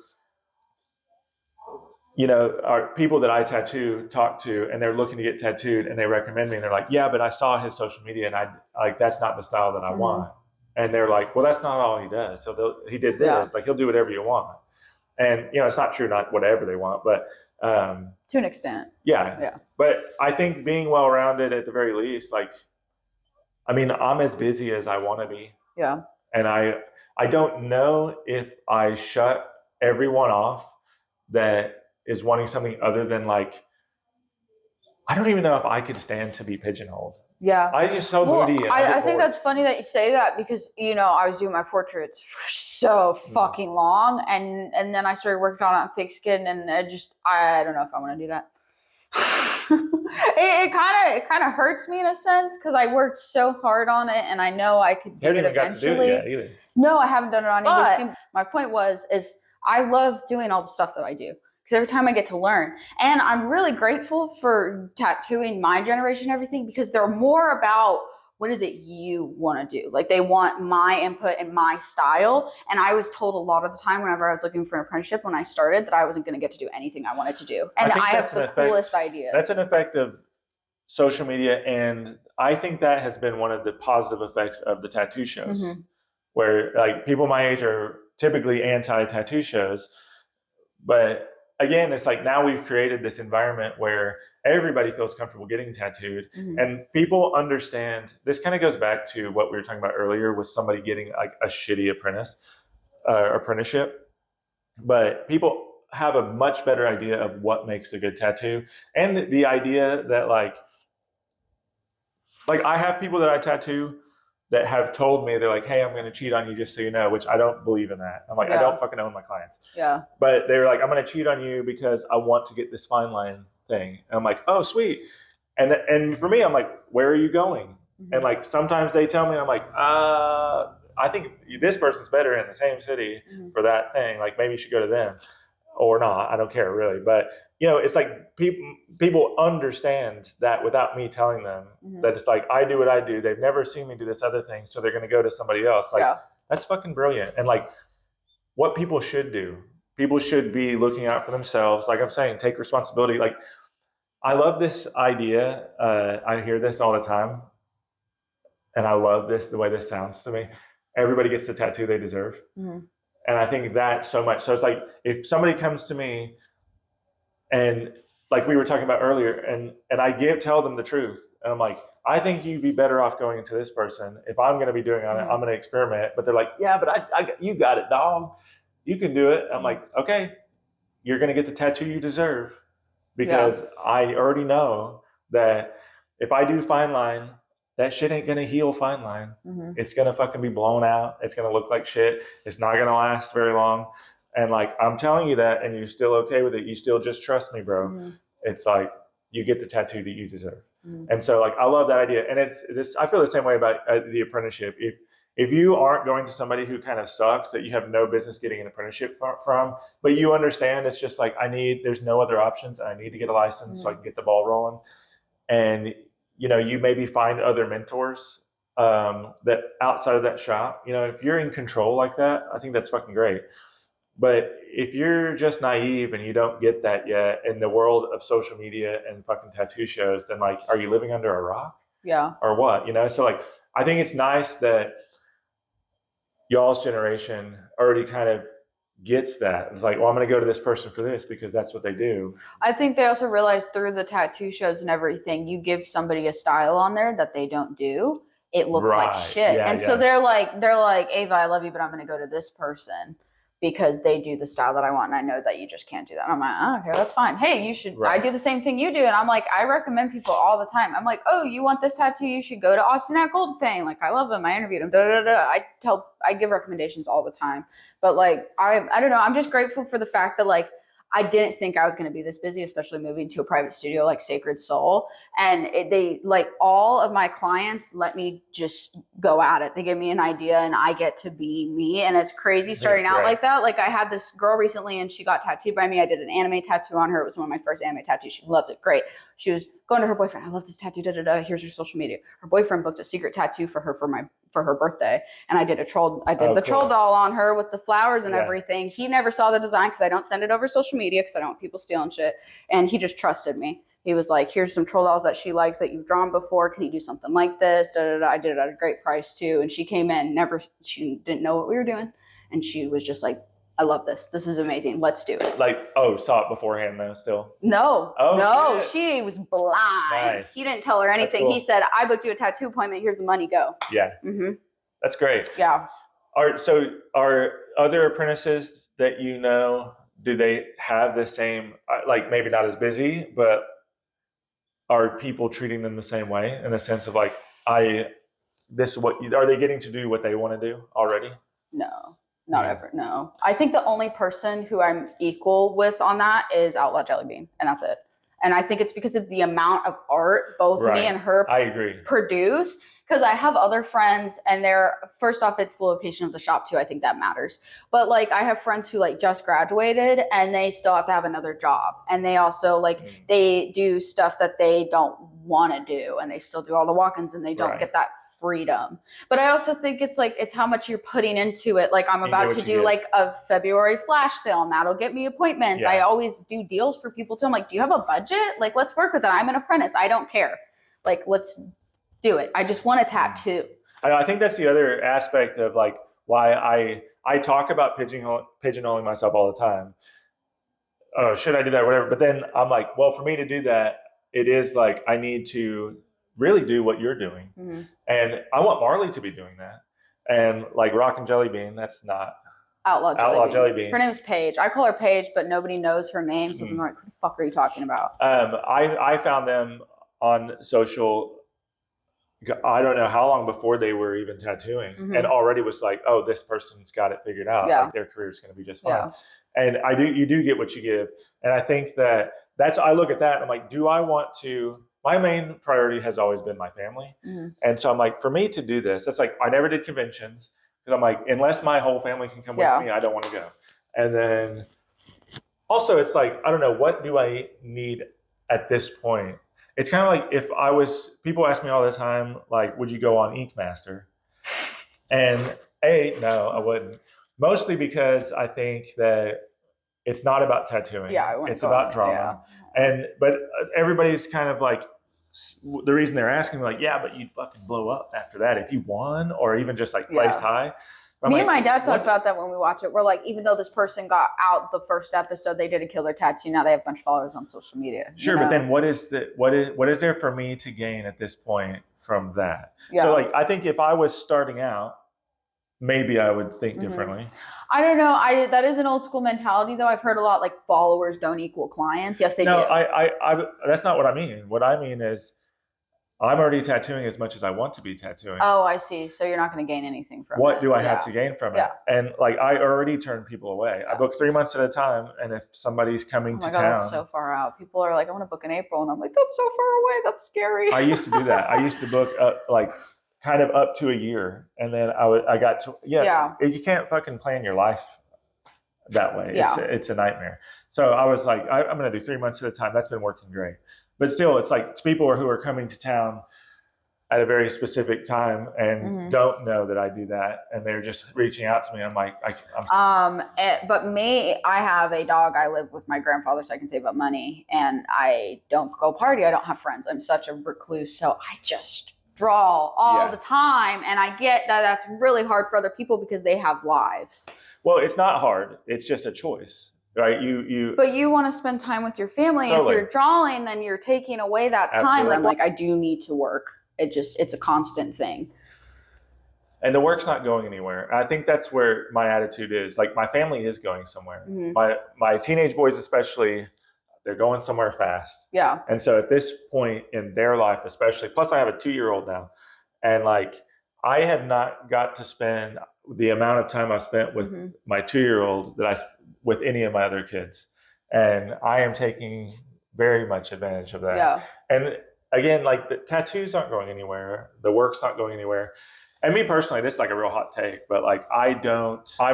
you know, are people that I talk to, and they're looking to get tattooed, and they recommend me, and they're like, yeah, but I saw his social media, and I like, that's not the style that I want. And they're like, well, that's not all he does. So he did this, like, he'll do whatever you want. And, you know, it's not true, not whatever they want, but to an extent. Yeah. But I think being well-rounded at the very least, like, I mean, I'm as busy as I want to be. Yeah. And I don't know if I shut everyone off that is wanting something other than, like, I don't even know if I could stand to be pigeonholed. Yeah. I just so moody. And I think that's funny that you say that, because, you know, I was doing my portraits for so fucking long, and then I started working on fake skin, and I don't know if I want to do that. it kind of hurts me in a sense, because I worked so hard on it, and I know I could do it eventually. Got to do it yet either. No, I haven't done it on either skin. My point is I love doing all the stuff that I do, because every time I get to learn. And I'm really grateful for tattooing my generation and everything, because they're more about, what is it you want to do? Like, they want my input and my style. And I was told a lot of the time whenever I was looking for an apprenticeship when I started that I wasn't going to get to do anything I wanted to do. And I have the coolest ideas. That's an effect of social media. And I think that has been one of the positive effects of the tattoo shows, where like people my age are typically anti-tattoo shows. But again, it's like, now we've created this environment where everybody feels comfortable getting tattooed, and people understand. This kind of goes back to what we were talking about earlier with somebody getting like a shitty apprenticeship. But people have a much better idea of what makes a good tattoo, and the idea that like I have people that I tattoo that have told me, they're like, hey, I'm going to cheat on you just so you know, which I don't believe in that. I'm like, I don't fucking own my clients. Yeah. But they were like, I'm going to cheat on you because I want to get this fine line thing. And I'm like, oh, sweet. And for me, I'm like, where are you going? And like, sometimes they tell me, I'm like, I think this person's better in the same city for that thing. Like, maybe you should go to them or not. I don't care really. But, you know, it's like people understand that without me telling them that it's like, I do what I do. They've never seen me do this other thing, so they're going to go to somebody else. Like, that's fucking brilliant. And like, what people should do, people should be looking out for themselves. Like I'm saying, take responsibility. Like, I love this idea. I hear this all the time, and I love this, the way this sounds to me. Everybody gets the tattoo they deserve. And I think that so much. So it's like, if somebody comes to me and like we were talking about earlier, and I tell them the truth, and I'm like, I think you'd be better off going into this person. If I'm going to be doing it, I'm going to experiment. But they're like, yeah, but you got it, dog. You can do it. I'm like, okay, you're going to get the tattoo you deserve, because I already know that if I do fine line, that shit ain't going to heal fine line. It's going to fucking be blown out. It's going to look like shit. It's not going to last very long. And like, I'm telling you that, and you're still okay with it. You still just trust me, bro. It's like, you get the tattoo that you deserve. And so like, I love that idea. And it's this, I feel the same way about the apprenticeship. If you aren't going to somebody who kind of sucks, that you have no business getting an apprenticeship from, but you understand it's just like, there's no other options. I need to get a license so I can get the ball rolling. And, you know, you maybe find other mentors that outside of that shop, you know, if you're in control like that, I think that's fucking great. But if you're just naive and you don't get that yet in the world of social media and fucking tattoo shows, then like, are you living under a rock? Yeah. Or what? You know, so like, I think it's nice that y'all's generation already kind of gets that. It's like, well, I'm going to go to this person for this because that's what they do. I think they also realize through the tattoo shows and everything, you give somebody a style on there that they don't do, it looks like shit. Yeah, and so they're like, Ava, I love you, but I'm going to go to this person because they do the style that I want, and I know that you just can't do that. And I'm like, oh, okay, that's fine. Hey, you should. I do the same thing you do, and I'm like, I recommend people all the time. I'm like, oh, you want this tattoo? You should go to Austin at Goldfang. Like, I love him. I interviewed him. I give recommendations all the time. But like, I don't know. I'm just grateful for the fact that like, I didn't think I was going to be this busy, especially moving to a private studio like Sacred Soul. And they like, all of my clients let me just go at it. They give me an idea and I get to be me. And it's crazy starting out like that. Like, I had this girl recently and she got tattooed by me. I did an anime tattoo on her. It was one of my first anime tattoos. She loved it. Great. She was going to her boyfriend. I love this tattoo. Here's her social media. Her boyfriend booked a secret tattoo for her for her birthday. And I did the troll doll on her with the flowers and everything. He never saw the design because I don't send it over social media because I don't want people stealing shit. And he just trusted me. He was like, here's some troll dolls that she likes that you've drawn before. Can you do something like this? I did it at a great price too. And she came in, she didn't know what we were doing. And she was just like, I love this. This is amazing. Let's do it. Like, saw it beforehand though still? No. Shit. She was blind. Nice. He didn't tell her anything. Cool. He said, I booked you a tattoo appointment. Here's the money. Go. Yeah. That's great. Yeah. Are other apprentices that you know, do they have the same, like maybe not as busy, but are people treating them the same way in the sense of like, are they getting to do what they want to do already? No, not ever. No. I think the only person who I'm equal with on that is Outlaw Jellybean, and that's it. And I think it's because of the amount of art both me and her produce. Because I have other friends and first off, it's the location of the shop too. I think that matters. But like, I have friends who like just graduated and they still have to have another job. And they also like, they do stuff that they don't want to do. And they still do all the walk-ins and they don't get that freedom. But I also think it's like, it's how much you're putting into it. Like, I'm about to do like a February flash sale and that'll get me appointments. I always do deals for people too. I'm like, do you have a budget? Like, let's work with it. I'm an apprentice. I don't care. Like, let's do it. I just want a tattoo. I think that's the other aspect of like why I talk about pigeonholing myself all the time. Oh, should I do that? Whatever. But then I'm like, well, for me to do that, it is like I need to really do what you're doing. And I want Marley to be doing that. And like Rockin' Jellybean, that's not Outlaw Jellybean. Her name's Paige. I call her Paige, but nobody knows her name. So I'm like, who the fuck are you talking about? I found them on social. I don't know how long before they were even tattooing, and already was like, oh, this person's got it figured out. Like their career's going to be just fine. And you do get what you give. And I think I look at that and I'm like, do I want to, my main priority has always been my family. And so I'm like, for me to do this, it's like, I never did conventions because I'm like, unless my whole family can come with me, I don't want to go. And then also it's like, I don't know, what do I need at this point? It's kind of like people ask me all the time, like, would you go on Ink Master? And no, I wouldn't. Mostly because I think that it's not about tattooing. It's about drama. But everybody's kind of like, the reason they're asking, like, yeah, but you'd fucking blow up after that if you won or even just like placed high. Me and my dad talked about that when we watched it. We're like, even though this person got out the first episode, they did a killer tattoo. Now they have a bunch of followers on social media. Sure, but then what is there for me to gain at this point from that? Yeah. So like, I think if I was starting out, maybe I would think differently. I don't know. That is an old school mentality, though. I've heard a lot like followers don't equal clients. Yes, they do. No, I that's not what I mean. What I mean is, I'm already tattooing as much as I want to be tattooing. Oh, I see. So you're not going to gain anything from it. What do I have to gain from it? And like, I already turn people away. I book 3 months at a time, and if somebody's coming to town, that's so far out. People are like, I want to book in April, and I'm like, that's so far away. That's scary. I used to do that. I used to book like kind of up to a year, and then I got to you can't fucking plan your life that way. It's a nightmare. So I was like, I'm going to do 3 months at a time. That's been working great. But still, it's like it's people who are coming to town at a very specific time and don't know that I do that, and they're just reaching out to me. I'm like, but me, I have a dog. I live with my grandfather, so I can save up money, and I don't go party. I don't have friends. I'm such a recluse, so I just draw all the time, and I get that that's really hard for other people because they have lives. Well, it's not hard. It's just a choice. Right, But you want to spend time with your family. Totally. If you're drawing, then you're taking away that time. Absolutely. I'm like, I do need to work. It's a constant thing. And the work's not going anywhere. I think that's where my attitude is. Like, my family is going somewhere. My teenage boys, especially, they're going somewhere fast. Yeah. And so at this point in their life, especially, plus I have a 2-year-old now, and like, I have not got to spend the amount of time I've spent with my 2-year-old with any of my other kids. And I am taking very much advantage of that. Yeah. And again, like, the tattoos aren't going anywhere. The work's not going anywhere. And me personally, this is like a real hot take, but like, I'm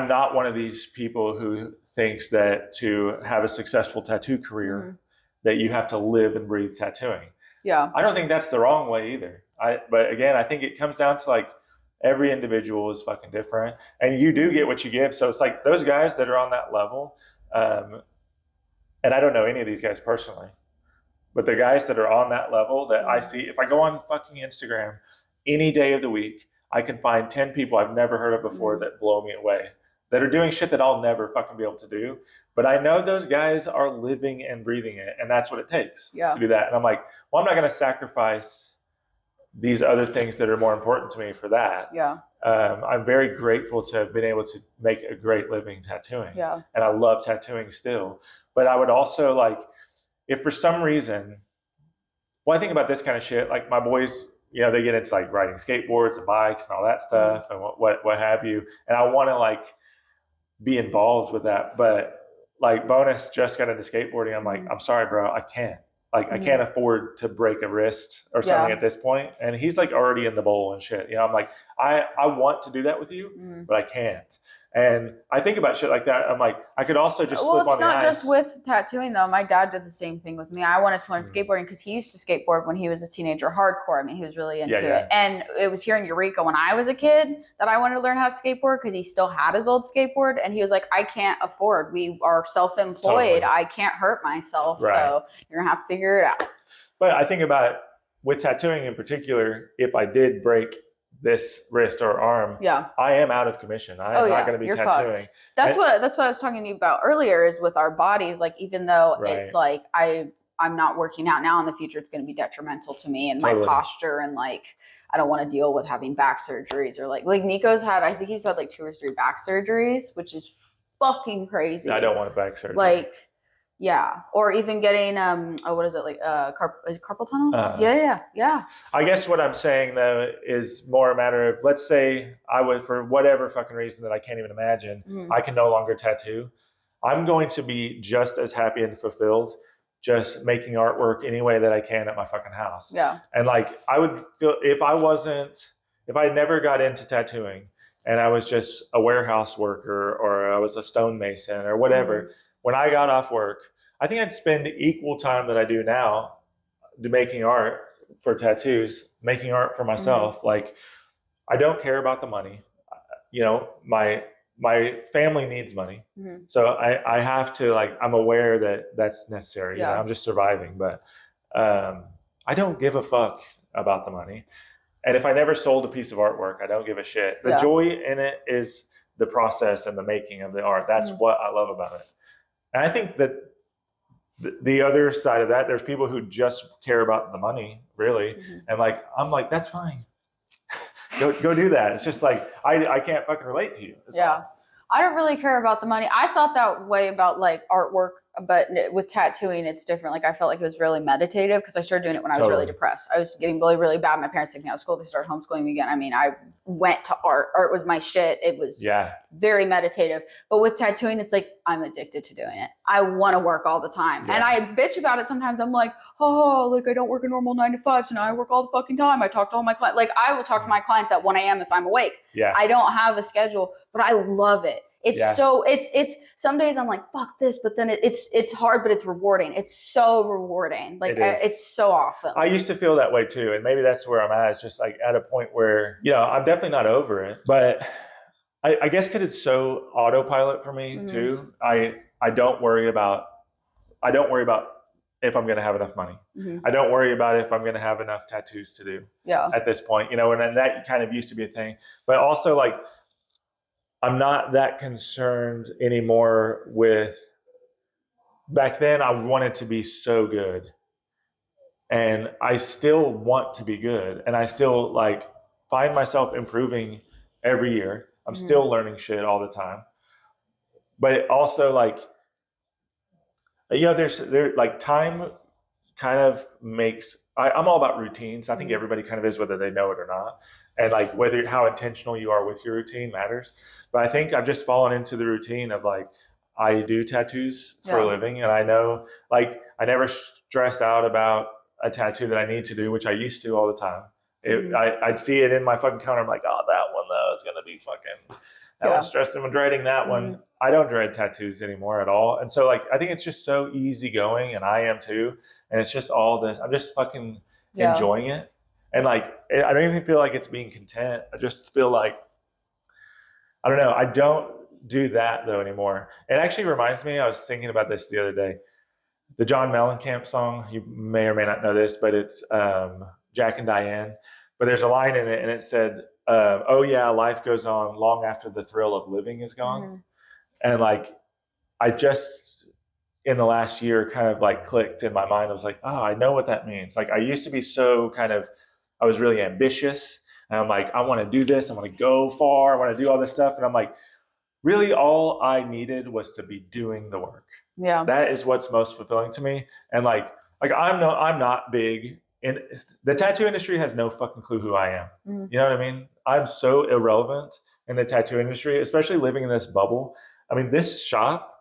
not one of these people who thinks that to have a successful tattoo career, that you have to live and breathe tattooing. Yeah. I don't think that's the wrong way either. But again, I think it comes down to like, every individual is fucking different, and you do get what you give. So it's like those guys that are on that level, and I don't know any of these guys personally, but the guys that are on that level that I see, if I go on fucking Instagram any day of the week, I can find 10 people I've never heard of before that blow me away, that are doing shit that I'll never fucking be able to do. But I know those guys are living and breathing it, and that's what it takes to do that. And I'm like, well, I'm not going to sacrifice these other things that are more important to me for that. Yeah. I'm very grateful to have been able to make a great living tattooing. Yeah. And I love tattooing still. But I would also like, if for some reason, well, I think about this kind of shit, like my boys, they get into like riding skateboards and bikes and all that stuff and what have you. And I want to like be involved with that. But like Bonus just got into skateboarding. I'm like, I'm sorry, bro, I can't. Like, I can't afford to break a wrist or something at this point. And he's like already in the bowl and shit. I'm like, I want to do that with you, but I can't. And I think about shit like that. I'm like, I could also just slip on the ice. Well, it's not just with tattooing, though. My dad did the same thing with me. I wanted to learn skateboarding because he used to skateboard when he was a teenager, hardcore. I mean, he was really into it. And it was here in Eureka when I was a kid that I wanted to learn how to skateboard because he still had his old skateboard. And he was like, I can't afford. We are self-employed. Totally. I can't hurt myself. Right. So you're going to have to figure it out. But I think about with tattooing in particular, if I did break this wrist or arm, I am out of commission. I am not going to be tattooing. Fucked. That's what I was talking to you about earlier, is with our bodies. Like, even though it's like I'm not working out now, in the future it's going to be detrimental to me and my posture, and like I don't want to deal with having back surgeries, or like Nico's had, I think he's had like 2 or 3 back surgeries, which is fucking crazy. I don't want a back surgery. Like, yeah, or even getting what is it, like carpal tunnel? Yeah. I guess what I'm saying though is more a matter of, let's say I would, for whatever fucking reason that I can't even imagine, I can no longer tattoo. I'm going to be just as happy and fulfilled just making artwork any way that I can at my fucking house. Yeah. And like, I would feel if I never got into tattooing and I was just a warehouse worker or I was a stonemason or whatever, when I got off work, I think I'd spend equal time that I do now making art for tattoos, making art for myself. Like, I don't care about the money. My family needs money. So I have to, like, I'm aware that that's necessary. I'm just surviving, but I don't give a fuck about the money. And if I never sold a piece of artwork, I don't give a shit. The joy in it is the process and the making of the art. That's what I love about it. And I think that the other side of that, there's people who just care about the money, really. And like, I'm like, that's fine. Go do that. It's just like, I can't fucking relate to you. I don't really care about the money. I thought that way about like artwork, but with tattooing, it's different. Like I felt like it was really meditative because I started doing it when I was really depressed. I was getting really, really bad. My parents took me out of school. They started homeschooling me again. I mean, I went to art. Art was my shit. It was very meditative. But with tattooing, it's like I'm addicted to doing it. I want to work all the time. And I bitch about it sometimes. I'm like, oh, like I don't work a normal 9 to 5, so now I work all the fucking time. I talk to all my clients. Like I will talk to my clients at 1 a.m. if I'm awake. I don't have a schedule, but I love it. It's so it's some days I'm like, fuck this, but then it's hard, but it's rewarding. It's so rewarding. Like it's so awesome. I used to feel that way too. And maybe that's where I'm at. It's just like at a point where, I'm definitely not over it, but I guess because it's so autopilot for me too. I don't worry about if I'm going to have enough money. I don't worry about if I'm going to have enough tattoos to do at this point, and then that kind of used to be a thing, but also like, I'm not that concerned anymore with, back then I wanted to be so good, and I still want to be good, and I still like find myself improving every year. I'm still learning shit all the time, but it also like, there's like time kind of makes, I'm all about routines. I think everybody kind of is, whether they know it or not. And like how intentional you are with your routine matters. But I think I've just fallen into the routine of like, I do tattoos for a living. And I know like, I never stress out about a tattoo that I need to do, which I used to all the time. I'd see it in my fucking counter. I'm like, oh, that one though, it's going to be fucking, that one's stressing. I'm dreading that one. I don't dread tattoos anymore at all. And so like, I think it's just so easygoing, and I am too. And it's just all this, I'm just fucking enjoying it. And like, I don't even feel like it's being content. I just feel like, I don't know. I don't do that though anymore. It actually reminds me, I was thinking about this the other day, the John Mellencamp song. You may or may not know this, but it's Jack and Diane. But there's a line in it, and it said, oh yeah, life goes on long after the thrill of living is gone. And like, I just, in the last year, kind of like clicked in my mind. I was like, oh, I know what that means. Like I used to be so kind of, I was really ambitious, and I'm like, I want to do this. I want to go far. I want to do all this stuff. And I'm like, really all I needed was to be doing the work. That is what's most fulfilling to me. And like I'm not big in the tattoo industry, has no fucking clue who I am. You know what I mean? I'm so irrelevant in the tattoo industry, especially living in this bubble. I mean, this shop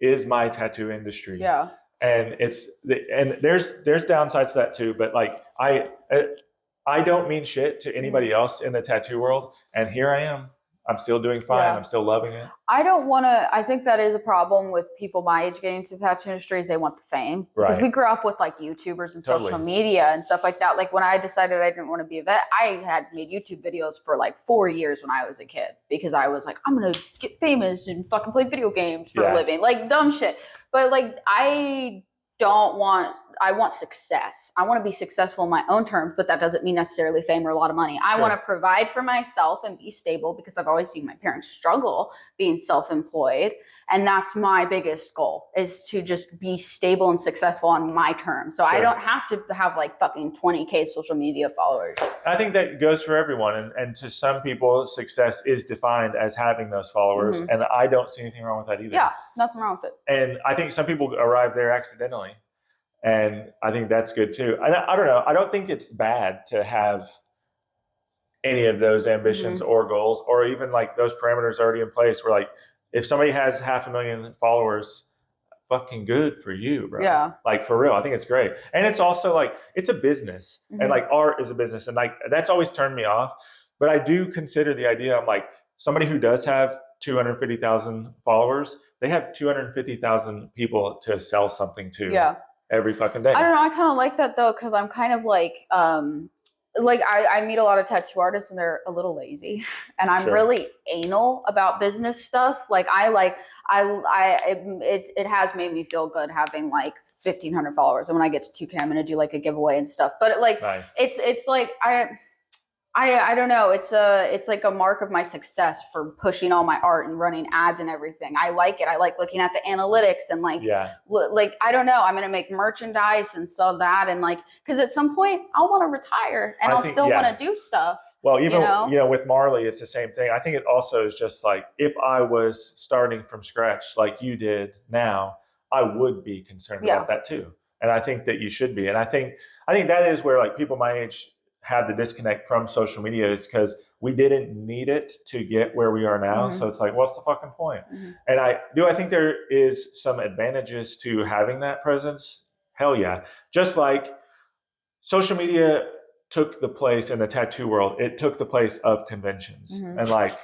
is my tattoo industry. And there's downsides to that too. But like, I don't mean shit to anybody else in the tattoo world. And here I am. I'm still doing fine. I'm still loving it. I think that is a problem with people my age getting into the tattoo industry, is they want the fame. Because we grew up with like YouTubers and social media and stuff like that. Like when I decided I didn't want to be a vet, I had made YouTube videos for like 4 years when I was a kid, because I was like, I'm going to get famous and fucking play video games for a living. Like dumb shit. But like, I want success. I want to be successful in my own terms, but that doesn't mean necessarily fame or a lot of money. I want to provide for myself and be stable, because I've always seen my parents struggle being self-employed. And that's my biggest goal, is to just be stable and successful on my terms. So I don't have to have like fucking 20K social media followers. I think that goes for everyone. And to some people, success is defined as having those followers. And I don't see anything wrong with that either. Yeah, nothing wrong with it. And I think some people arrive there accidentally. And I think that's good too. I don't know. I don't think it's bad to have any of those ambitions or goals, or even like those parameters already in place, where like, if somebody has 500,000 followers, fucking good for you, bro. Like for real. I think it's great. And it's also like, it's a business, and like art is a business. And like, that's always turned me off. But I do consider the idea, I'm like, somebody who does have 250,000 followers, they have 250,000 people to sell something to every fucking day. I don't know. I kind of like that though, because I'm kind of like I meet a lot of tattoo artists, and they're a little lazy, and I'm really anal about business stuff. Like it has made me feel good having like 1,500 followers, and when I get to 2K, I'm gonna do like a giveaway and stuff. But like, it's like I don't know. It's like a mark of my success for pushing all my art and running ads and everything. I like it. I like looking at the analytics and like I don't know. I'm gonna make merchandise and sell that and like because at some point I'll want to retire and I'll still want to do stuff. Well, even with Marley, it's the same thing. I think it also is just like if I was starting from scratch like you did now, I would be concerned about that too. And I think that you should be. And I think that is where like people my age have the disconnect from social media is because we didn't need it to get where we are now. So it's like, what's the fucking point? And I think there is some advantages to having that presence. Hell yeah. Just like social media took the place in the tattoo world, it took the place of conventions. And like,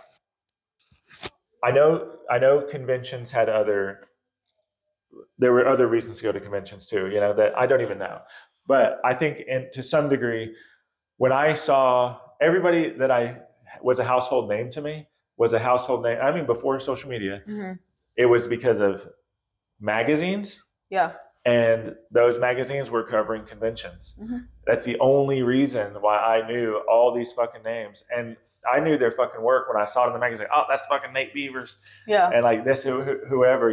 I know conventions had there were other reasons to go to conventions too, that I don't even know. But I think to some degree, when I saw everybody that I was a household name to me was a household name. I mean, before social media, it was because of magazines. Yeah. And those magazines were covering conventions. That's the only reason why I knew all these fucking names. And I knew their fucking work when I saw it in the magazine. Oh, that's fucking Nate Beavers. Yeah. And like this, whoever,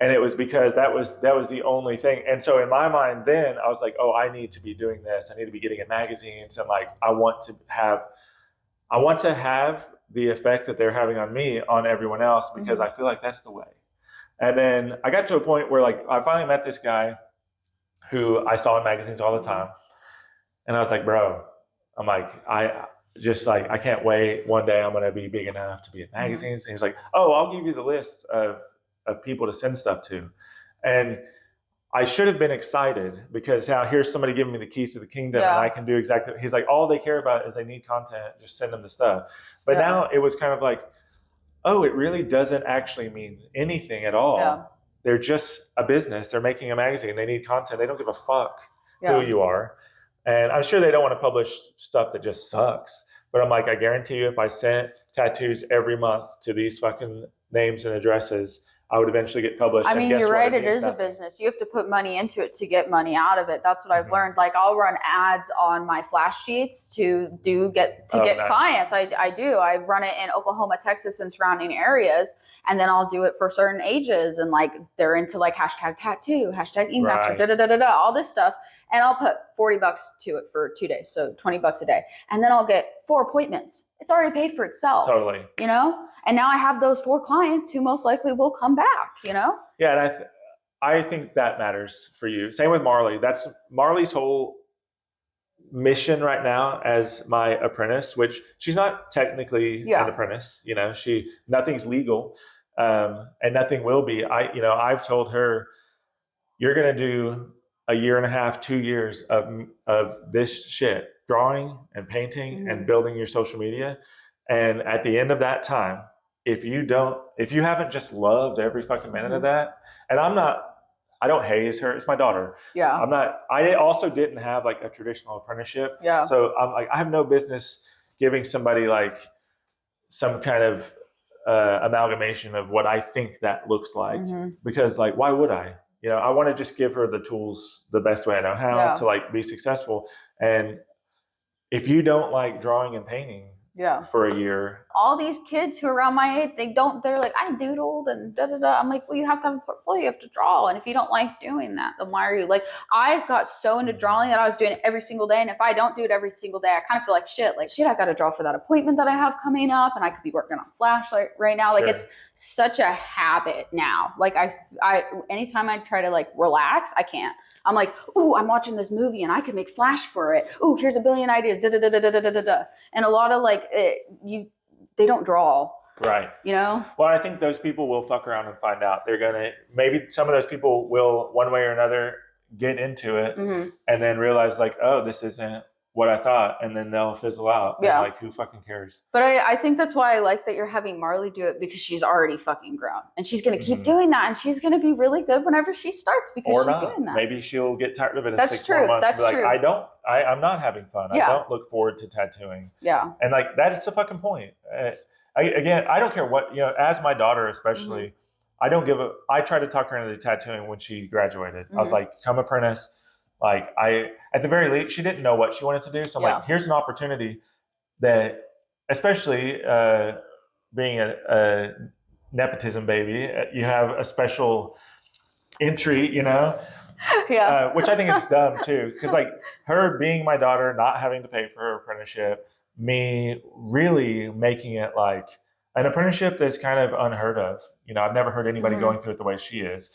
And it was because that was the only thing. And so in my mind then I was like, oh, I need to be doing this. I need to be getting in magazines. And like, I want to have the effect that they're having on me, on everyone else, because I feel like that's the way. And then I got to a point where like, I finally met this guy who I saw in magazines all the time. And I was like, bro, I'm like, I can't wait. One day I'm going to be big enough to be in magazines. And he's like, oh, I'll give you the list of people to send stuff to. And I should have been excited because now here's somebody giving me the keys to the kingdom and I can do exactly. He's like, all they care about is they need content. Just send them the stuff. But now it was kind of like, oh, it really doesn't actually mean anything at all. Yeah. They're just a business. They're making a magazine. They need content. They don't give a fuck who you are. And I'm sure they don't want to publish stuff that just sucks. But I'm like, I guarantee you if I sent tattoos every month to these fucking names and addresses, I would eventually get published. I mean, you're right. It is a business. You have to put money into it to get money out of it. That's what I've learned. Like I'll run ads on my flash sheets to get clients. I do. I run it in Oklahoma, Texas, and surrounding areas. And then I'll do it for certain ages. And like they're into like hashtag tattoo, hashtag emaster, all this stuff. And I'll put $40 to it for 2 days. So $20 a day. And then I'll get 4 appointments. It's already paid for itself. Totally. And now I have those 4 clients who most likely will come back, Yeah, and I think that matters for you. Same with Marley. That's Marley's whole mission right now as my apprentice, which she's not technically an apprentice. Nothing's legal, and nothing will be. I've told her, you're going to do a year and a half, 2 years of this shit, drawing and painting and building your social media. And at the end of that time, if you haven't just loved every fucking minute of that, and I don't haze her, it's my daughter. Yeah. I also didn't have like a traditional apprenticeship. Yeah. So I'm like, I have no business giving somebody like some kind of amalgamation of what I think that looks like, because like, why would I? I want to just give her the tools the best way I know how to like be successful. And if you don't like drawing and painting for a year, all these kids who are around my age, they're like, I doodled and I'm like, well, you have to have a portfolio, you have to draw. And if you don't like doing that, then why are you like, I got so into drawing that I was doing it every single day. And if I don't do it every single day, I kind of feel like shit, I got to draw for that appointment that I have coming up. And I could be working on Flash right now. Like it's such a habit now. Like I anytime I try to like relax, I can't. I'm like, ooh, I'm watching this movie and I could make Flash for it. Ooh, here's a billion ideas. And a lot of like, they don't draw. Right. Well, I think those people will fuck around and find out. Maybe some of those people will one way or another get into it and then realize like, oh, this isn't what I thought. And then they'll fizzle out. Yeah. And like, who fucking cares? But I think that's why I like that you're having Marley do it, because she's already fucking grown and she's going to keep doing that. And she's going to be really good whenever she starts because she's doing that. Maybe she'll get tired of it in 6 more months. That's and be like, true. I'm not having fun. Yeah. I don't look forward to tattooing. Yeah. And like, that is the fucking point. I don't care what, as my daughter, especially, I tried to talk her into tattooing when she graduated. I was like, come apprentice. Like at the very least, she didn't know what she wanted to do. So I'm like, here's an opportunity that, especially being a nepotism baby, you have a special entry, you know, Yeah. which I think is dumb too. Because like her being my daughter, not having to pay for her apprenticeship, me really making it like an apprenticeship that's kind of unheard of. You know, I've never heard anybody Mhm. going through it the way she is.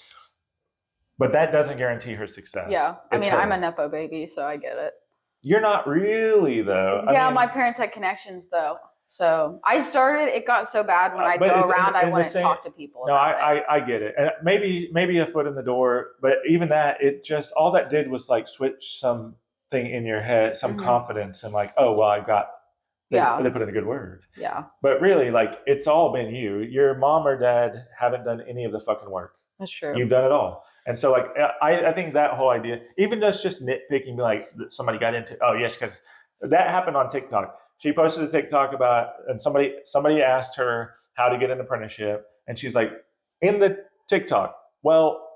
But that doesn't guarantee her success. Yeah. I It's mean, her. I'm a Nepo baby, so I get it. You're not really though. I Yeah, mean, my parents had connections though. So I started, it got so bad when I'd but go it's around, I in the wouldn't same. talk to people No, about it. I get it, and maybe a foot in the door, but even that, it just all that did was like switch something in your head, some Mhm. confidence, and like, oh well, I've got. They Yeah. put in a good word. Yeah. But really, like, it's all been you. Your mom or dad haven't done any of the fucking work. That's true. You've done it all. And so, like, I think that whole idea, even just nitpicking, like, somebody got into, oh, yes, because that happened on TikTok. She posted a TikTok about, and somebody asked her how to get an apprenticeship. And she's like, in the TikTok, well,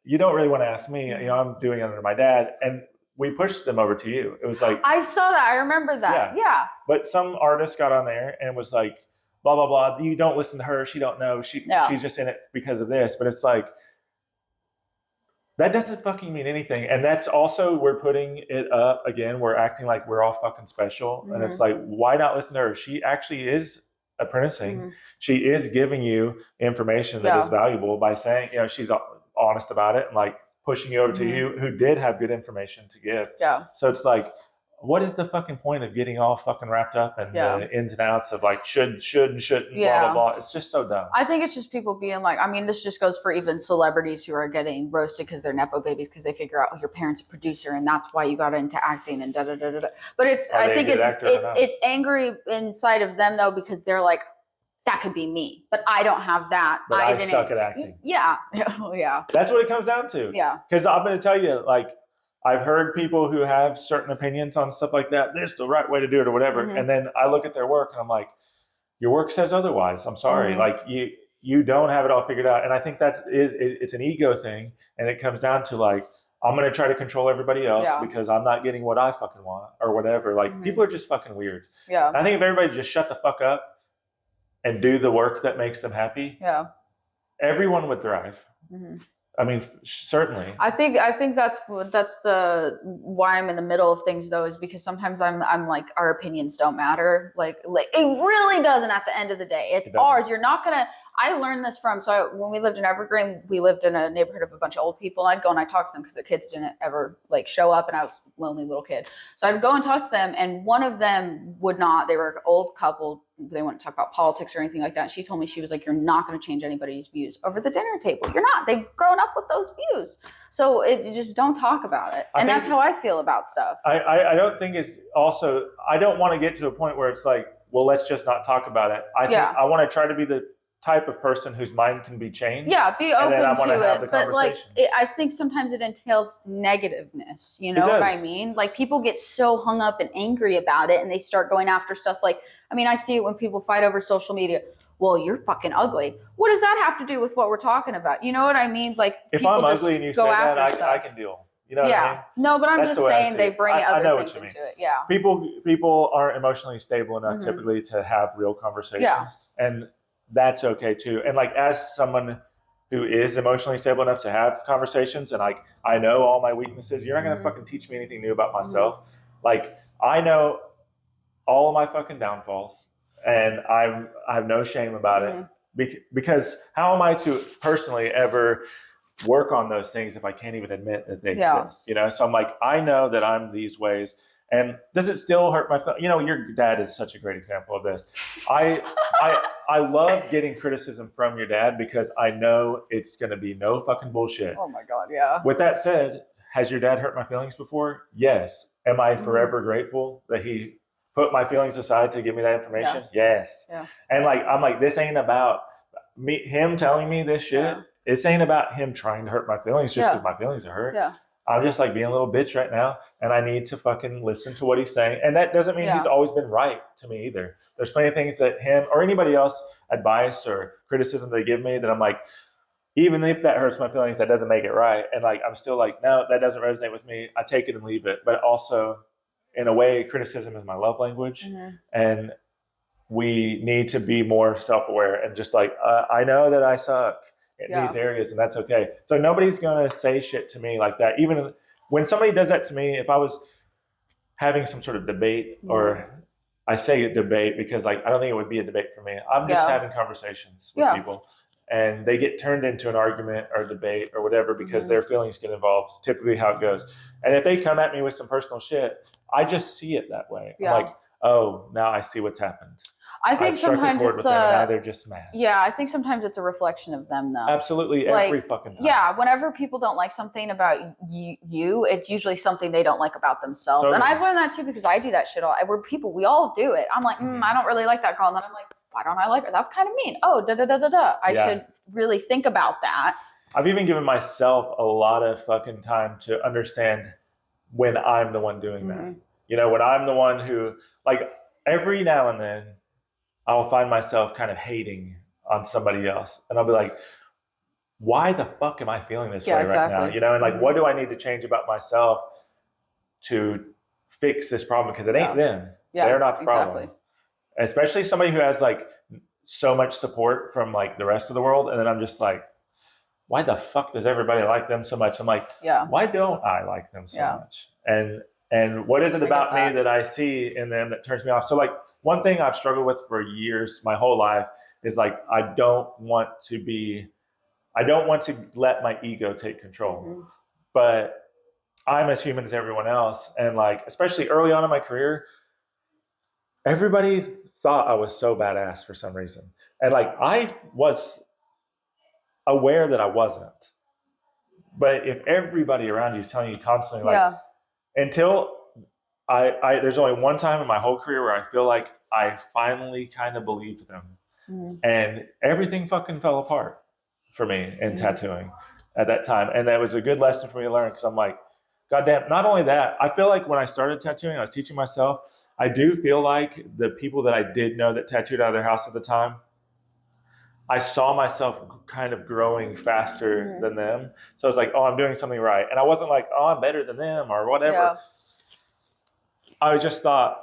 you don't really want to ask me. You know, I'm doing it under my dad. And we pushed them over to you. It was like, I saw that. I remember that. Yeah. but some artist got on there and was like, blah, blah, blah. You don't listen to her. She don't know. She's just in it because of this. But it's like, that doesn't fucking mean anything. And that's also, we're putting it up again. We're acting like we're all fucking special. Mhm. And it's like, why not listen to her? She actually is apprenticing. Mhm. She is giving you information that is valuable by saying, you know, she's honest about it and like pushing you over to you who did have good information to give. Yeah. So it's like, what is the fucking point of getting all fucking wrapped up in the ins and outs of like should, shouldn't, blah, blah, blah. It's just so dumb. I think it's just people being like, I mean, this just goes for even celebrities who are getting roasted because they're Nepo babies because they figure out your parents are a producer and that's why you got into acting and da da da da. But it's, I think it's angry inside of them though because they're like, that could be me, but I don't have that. But I suck at acting. Yeah. Yeah. That's what it comes down to. Yeah. Because I'm going to tell you, like, I've heard people who have certain opinions on stuff like that. This is the right way to do it or whatever. Mhm. And then I look at their work and I'm like, your work says otherwise. I'm sorry. Mhm. Like you don't have it all figured out. And I think it's an ego thing. And it comes down to like, I'm going to try to control everybody else because I'm not getting what I fucking want or whatever. Like people are just fucking weird. Yeah. And I think if everybody just shut the fuck up and do the work that makes them happy, everyone would thrive. Mm-hmm. I mean, certainly. I think that's the why I'm in the middle of things though, is because sometimes I'm like, our opinions don't matter. Like it really doesn't at the end of the day. It's ours. You're not gonna. I learned this from, when we lived in Evergreen, we lived in a neighborhood of a bunch of old people. And I'd go and I'd talk to them because the kids didn't ever like show up and I was a lonely little kid. So I'd go and talk to them and one of them would not, they were an old couple. They wouldn't talk about politics or anything like that. She told me, she was like, you're not going to change anybody's views over the dinner table. You're not. They've grown up with those views. So you just don't talk about it. And that's how I feel about stuff. I don't think it's also, I don't want to get to a point where it's like, well, let's just not talk about it. I think I want to try to be the type of person whose mind can be changed. Yeah, be open to it. But like, I think sometimes it entails negativeness. You know what I mean? Like people get so hung up and angry about it and they start going after stuff like, I mean, I see it when people fight over social media. Well, you're fucking ugly. What does that have to do with what we're talking about? You know what I mean? Like if I'm ugly and you say that, I can deal. You know what I mean? No, but I'm just saying they bring other things into it. Yeah. People aren't emotionally stable enough typically to have real conversations. Yeah. And that's okay too. And like as someone who is emotionally stable enough to have conversations and like I know all my weaknesses, you're not gonna fucking teach me anything new about myself. Like I know all of my fucking downfalls and I have no shame about it because how am I to personally ever work on those things if I can't even admit that they exist, you know? So I'm like, I know that I'm these ways. And does it still hurt my feelings? You know, your dad is such a great example of this. I love getting criticism from your dad because I know it's going to be no fucking bullshit. Oh my God, yeah. With that said, has your dad hurt my feelings before? Yes. Am I forever grateful that he put my feelings aside to give me that information? Yeah. Yes. Yeah. And like, I'm like, this ain't about him telling me this shit. Yeah. It ain't about him trying to hurt my feelings just because my feelings are hurt. Yeah. I'm just like being a little bitch right now and I need to fucking listen to what he's saying. And that doesn't mean he's always been right to me either. There's plenty of things that him or anybody else advice or criticism they give me that I'm like, even if that hurts my feelings, that doesn't make it right. And like, I'm still like, no, that doesn't resonate with me. I take it and leave it. But also in a way, criticism is my love language. And we need to be more self-aware and just like, I know that I suck in these areas, and that's okay. So nobody's going to say shit to me like that. Even when somebody does that to me, if I was having some sort of debate, or I say a debate because like, I don't think it would be a debate for me. I'm just having conversations with people, and they get turned into an argument or debate or whatever because their feelings get involved. It's typically how it goes. And if they come at me with some personal shit, I just see it that way. I'm like, oh, now I see what's happened. I think sometimes it's now they're just mad. Yeah, I think sometimes it's a reflection of them, though. Absolutely, every fucking time. Yeah, whenever people don't like something about you, it's usually something they don't like about themselves. Totally. And I've learned that too because I do that shit all. We're people, we all do it. I'm like, I don't really like that girl, and then I'm like, why don't I like her? That's kind of mean. Oh, da da da da da. I should really think about that. I've even given myself a lot of fucking time to understand when I'm the one doing that. You know, when I'm the one who, like, every now and then, I'll find myself kind of hating on somebody else. And I'll be like, why the fuck am I feeling this way right now? You know, and like, what do I need to change about myself to fix this problem? Because it ain't them. They're not the problem. Especially somebody who has like so much support from like the rest of the world. And then I'm just like, why the fuck does everybody like them so much? I'm like, why don't I like them so much? And what is it about me that I see in them that turns me off? So like, one thing I've struggled with for years, my whole life, is like, I don't want to let my ego take control. But I'm as human as everyone else. And like, especially early on in my career, everybody thought I was so badass for some reason. And like, I was aware that I wasn't. But if everybody around you is telling you constantly, like, until there's only one time in my whole career where I feel like I finally kind of believed them. And everything fucking fell apart for me in tattooing at that time. And that was a good lesson for me to learn, because I'm like, goddamn, not only that, I feel like when I started tattooing, I was teaching myself, I do feel like the people that I did know that tattooed out of their house at the time, I saw myself kind of growing faster than them. So I was like, oh, I'm doing something right. And I wasn't like, oh, I'm better than them or whatever. I just thought,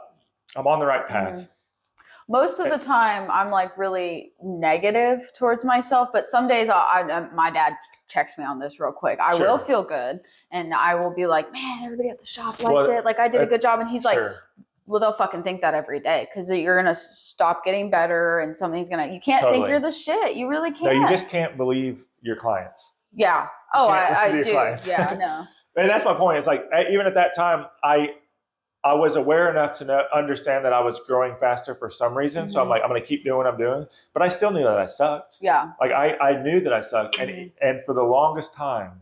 I'm on the right path. Most of the time, I'm like really negative towards myself, but some days my dad checks me on this real quick. I will feel good, and I will be like, man, everybody at the shop liked it. Like, I did a good job. And he's like, well, they'll fucking think that every day, because you're going to stop getting better, and something's going to, you can't think you're the shit. You really can't. No, you just can't believe your clients. Yeah. Oh, I do. Clients. Yeah, I know. And that's my point. It's like, even at that time, I was aware enough to understand that I was growing faster for some reason. So I'm like, I'm going to keep doing what I'm doing. But I still knew that I sucked. Yeah. Like, I knew that I sucked. And for the longest time,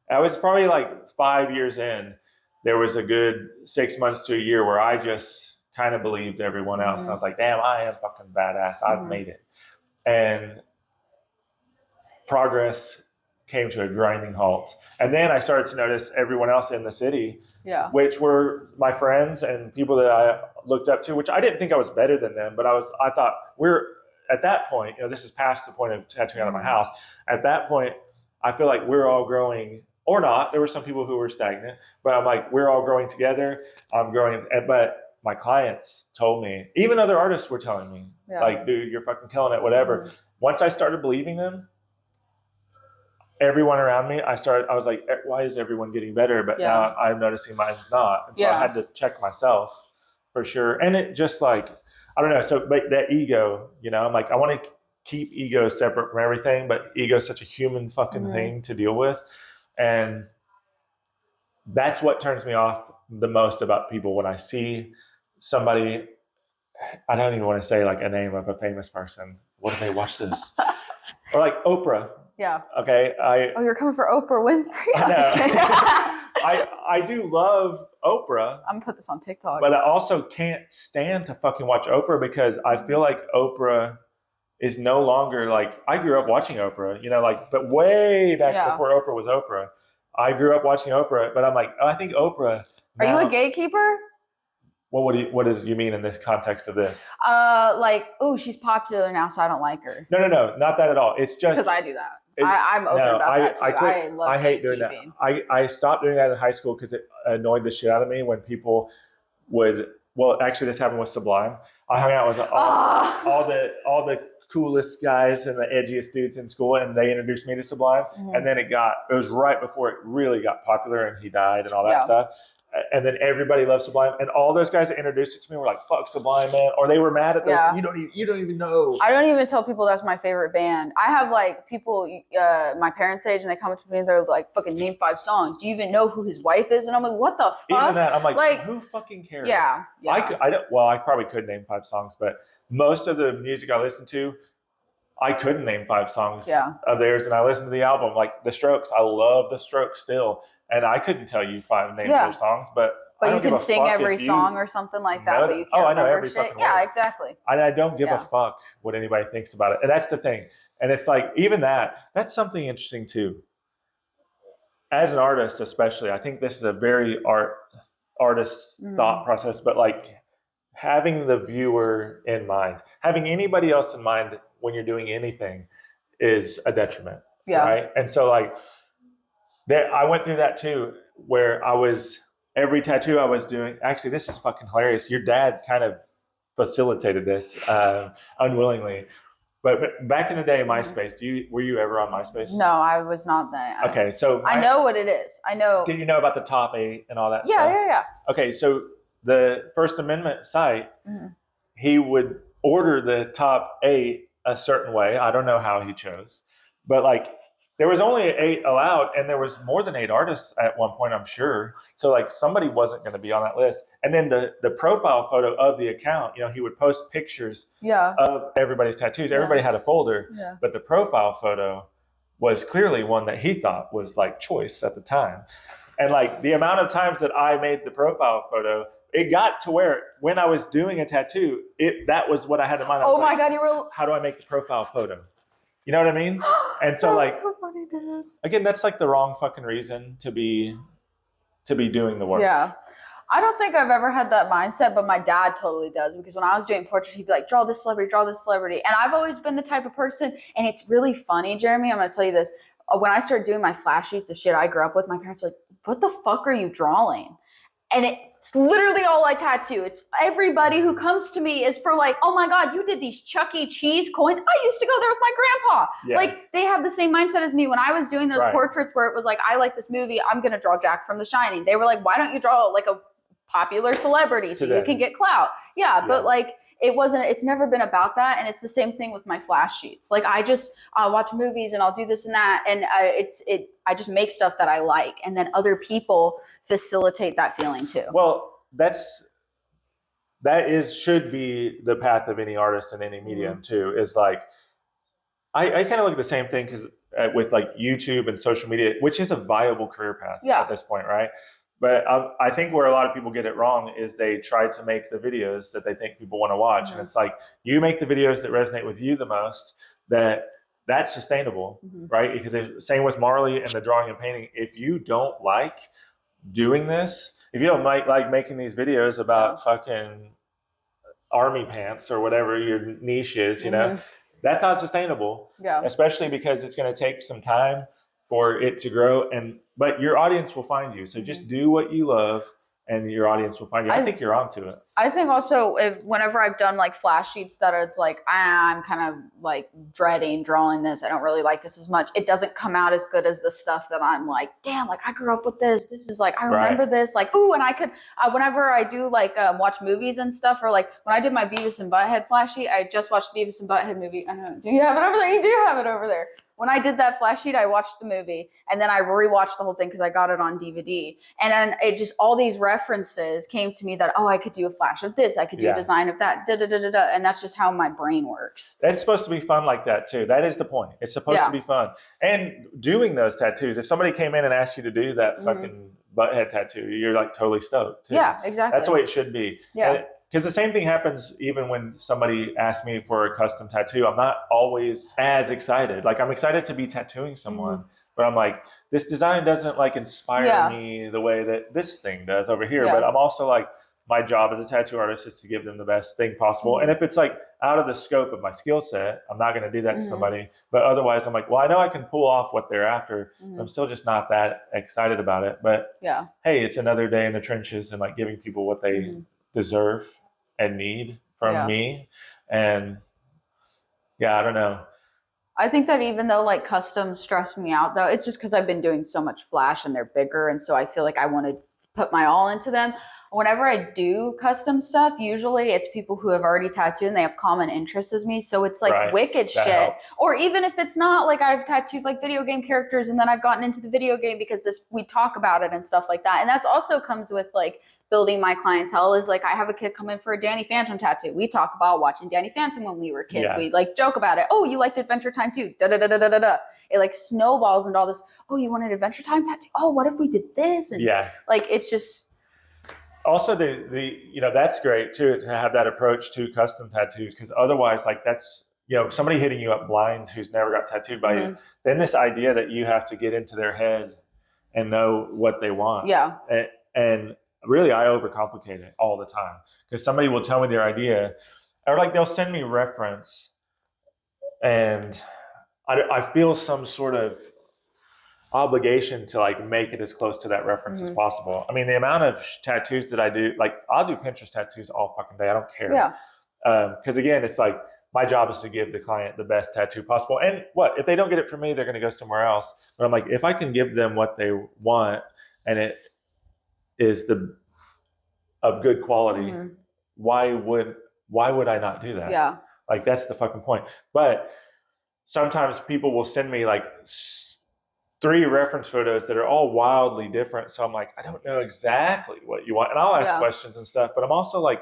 I was probably like 5 years in, there was a good 6 months to a year where I just kind of believed everyone else. And I was like, damn, I am fucking badass. I've made it. And progress came to a grinding halt. And then I started to notice everyone else in the city, which were my friends and people that I looked up to, which I didn't think I was better than them, but I thought at that point, this is past the point of tattooing out of my house. At that point, I feel like we're all growing, or not. There were some people who were stagnant, but I'm like, we're all growing together. I'm growing, but my clients told me, even other artists were telling me, like, dude, you're fucking killing it, whatever. Once I started believing them, everyone around me, I was like, why is everyone getting better? But now I'm noticing mine's not. And so I had to check myself for sure. And it just like, I don't know. So, but that ego, I'm like, I want to keep ego separate from everything, but ego is such a human fucking thing to deal with. And that's what turns me off the most about people. When I see somebody, I don't even want to say like a name of a famous person. What if they watch this? Or like Oprah. Yeah. Okay. You're coming for Oprah Winfrey? I'm just kidding. I do love Oprah. I'm gonna put this on TikTok. But I also can't stand to fucking watch Oprah, because I feel like Oprah is no longer like, I grew up watching Oprah, but way back before Oprah was Oprah. I grew up watching Oprah, but I'm like, I think Oprah. Are you a gatekeeper? Well, what does you mean in this context of this? She's popular now, so I don't like her. No, not that at all. It's just because I do that. I'm open about that too. I hate doing that. I stopped doing that in high school because it annoyed the shit out of me when people well, actually this happened with Sublime. I hung out with all the coolest guys and the edgiest dudes in school, and they introduced me to Sublime. And then it was right before it really got popular and he died and all that stuff. And then everybody loved Sublime, and all those guys that introduced it to me were like, "Fuck Sublime, man!" Or they were mad at those. You don't even know. I don't even tell people that's my favorite band. I have like people my parents' age, and they come up to me and they're like, "Fucking name 5 songs. Do you even know who his wife is?" And I'm like, "What the fuck?" Even that, I'm like who fucking cares? Yeah. I probably could name 5 songs, but most of the music I listen to, I couldn't name 5 songs of theirs, and I listened to the album. Like The Strokes, I love The Strokes still, and I couldn't tell you 5 names of their songs, but you can sing every song or something like that, but you can't remember every shit. Yeah, exactly. I don't give a fuck what anybody thinks about it, and that's the thing. And it's like, even that's something interesting too. As an artist, especially, I think this is a very artist thought process, but like having the viewer in mind, having anybody else in mind when you're doing anything is a detriment, right? And so like I went through that too, where every tattoo I was doing, actually this is fucking hilarious. Your dad kind of facilitated this unwillingly. But back in the day, MySpace, were you ever on MySpace? No, I was not that. Okay, so I know what it is. I know. Did you know about the top 8 and all that stuff? Yeah. Okay, so the First Amendment site, he would order the top 8 a certain way. I don't know how he chose, but like there was only 8 allowed, and there was more than 8 artists at one point, I'm sure. So like somebody wasn't going to be on that list. And then the profile photo of the account, he would post pictures of everybody's tattoos. Everybody had a folder, but the profile photo was clearly one that he thought was like choice at the time. And like the amount of times that I made the profile photo, it got to where when I was doing a tattoo, that was what I had in mind. Oh my God, how do I make the profile photo? You know what I mean? And so that's so funny, dude. Again, that's like the wrong fucking reason to be doing the work. Yeah. I don't think I've ever had that mindset, but my dad totally does, because when I was doing portraits, he'd be like, draw this celebrity. And I've always been the type of person, and it's really funny, Jeremy, I'm going to tell you this. When I started doing my flash sheets of shit I grew up with, my parents were like, what the fuck are you drawing? And it's literally all I tattoo. It's everybody who comes to me is for like, oh my God, you did these Chuck E. Cheese coins. I used to go there with my grandpa. Yeah. Like they have the same mindset as me. When I was doing those portraits where it was like, I like this movie, I'm going to draw Jack from The Shining. They were like, why don't you draw like a popular celebrity so you can get clout? Yeah, but like it's never been about that. And it's the same thing with my flash sheets. Like I'll watch movies and I'll do this and that. And I just make stuff that I like. And then other people facilitate that feeling too. Well, should be the path of any artist in any medium too, is like, I kind of look at the same thing because with like YouTube and social media, which is a viable career path at this point, right? But I think where a lot of people get it wrong is they try to make the videos that they think people want to watch. And it's like, you make the videos that resonate with you the most, that's sustainable, right? Because same with Marley and the drawing and painting. If you don't like doing this, if you don't like making these videos about fucking army pants or whatever your niche is, that's not sustainable. Yeah. Especially because it's going to take some time for it to grow, but your audience will find you. So just do what you love, and your audience will find you. I think you're onto it. I think also whenever I've done like flash sheets that it's like, I'm kind of like dreading drawing this, I don't really like this as much, it doesn't come out as good as the stuff that I'm like, damn, like I grew up with this is like, I remember this, like, ooh. And I could, whenever I do like watch movies and stuff, or like when I did my Beavis and Butthead flash sheet, I just watched the Beavis and Butthead movie. I know, do you have it over there? You do have it over there. When I did that flash sheet, I watched the movie and then I rewatched the whole thing because I got it on DVD. And then it just, all these references came to me that, oh, I could do a flash of this. I could do a design of that. And that's just how my brain works. It's supposed to be fun like that too. That is the point. It's supposed to be fun. And doing those tattoos, if somebody came in and asked you to do that fucking butthead tattoo, you're like totally stoked too. Yeah, exactly. That's the way it should be. Yeah. Because the same thing happens even when somebody asks me for a custom tattoo. I'm not always as excited. Like I'm excited to be tattooing someone, but I'm like, this design doesn't like inspire me the way that this thing does over here. But I'm also like, my job as a tattoo artist is to give them the best thing possible. And if it's like out of the scope of my skill set, I'm not going to do that to somebody. But otherwise I'm like, well, I know I can pull off what they're after. I'm still just not that excited about it. But hey, it's another day in the trenches and like giving people what they deserve and need from me. And I don't know. I think that even though like customs stress me out though, it's just because I've been doing so much flash and they're bigger. And so I feel like I want to put my all into them. Whenever I do custom stuff, usually it's people who have already tattooed and they have common interests as me. So it's like wicked shit. Helps. Or even if it's not, like I've tattooed like video game characters and then I've gotten into the video game because we talk about it and stuff like that. And that also comes with like building my clientele. Is like I have a kid come in for a Danny Phantom tattoo. We talk about watching Danny Phantom when we were kids. We like joke about it. Oh, you liked Adventure Time too. Da da da da da da. It like snowballs into all this. Oh, you wanted Adventure Time tattoo? Oh, what if we did this? And like it's just. Also, the that's great too to have that approach to custom tattoos, because otherwise, like that's somebody hitting you up blind who's never got tattooed by you. Then this idea that you have to get into their head and know what they want. And really, I overcomplicate it all the time, because somebody will tell me their idea, or like they'll send me reference, and I feel some sort of obligation to like make it as close to that reference as possible. I mean, the amount of tattoos that I do, like I'll do Pinterest tattoos all fucking day. I don't care. Because again, it's like my job is to give the client the best tattoo possible. And if they don't get it from me, they're going to go somewhere else. But I'm like, if I can give them what they want and it is of good quality, why would I not do that? Like that's the fucking point. But sometimes people will send me like 3 reference photos that are all wildly different. So I'm like, I don't know exactly what you want. And I'll ask questions and stuff, but I'm also like,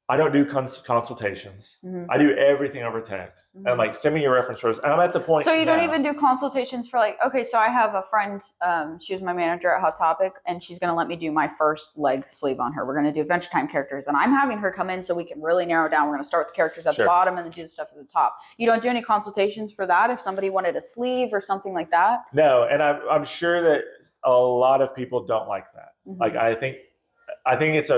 I don't do consultations. I do everything over text. And I'm like, send me your reference photos. And I'm at the point. So you don't even do consultations for like, okay, so I have a friend, she was my manager at Hot Topic, and she's going to let me do my first leg sleeve on her. We're going to do Adventure Time characters, and I'm having her come in so we can really narrow down. We're going to start with the characters at the bottom and then do the stuff at the top. You don't do any consultations for that if somebody wanted a sleeve or something like that? No, and I'm sure that a lot of people don't like that. Like I think it's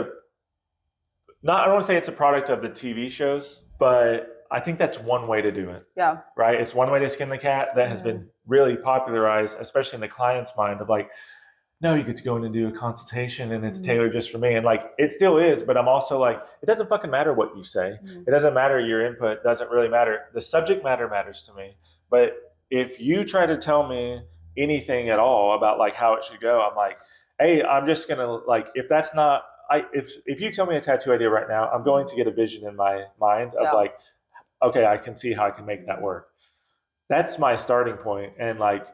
I don't want to say it's a product of the TV shows, but I think that's one way to do it. Right? It's one way to skin the cat that has been really popularized, especially in the client's mind, of like, no, you get to go in and do a consultation and it's tailored just for me. And like, it still is, but I'm also like, it doesn't fucking matter what you say. It doesn't matter. Your input doesn't really matter. The subject matter matters to me. But if you try to tell me anything at all about like how it should go, I'm like, hey, I'm just going to like, if that's not, if you tell me a tattoo idea right now, I'm going to get a vision in my mind of like, okay, I can see how I can make that work. That's my starting point. And like,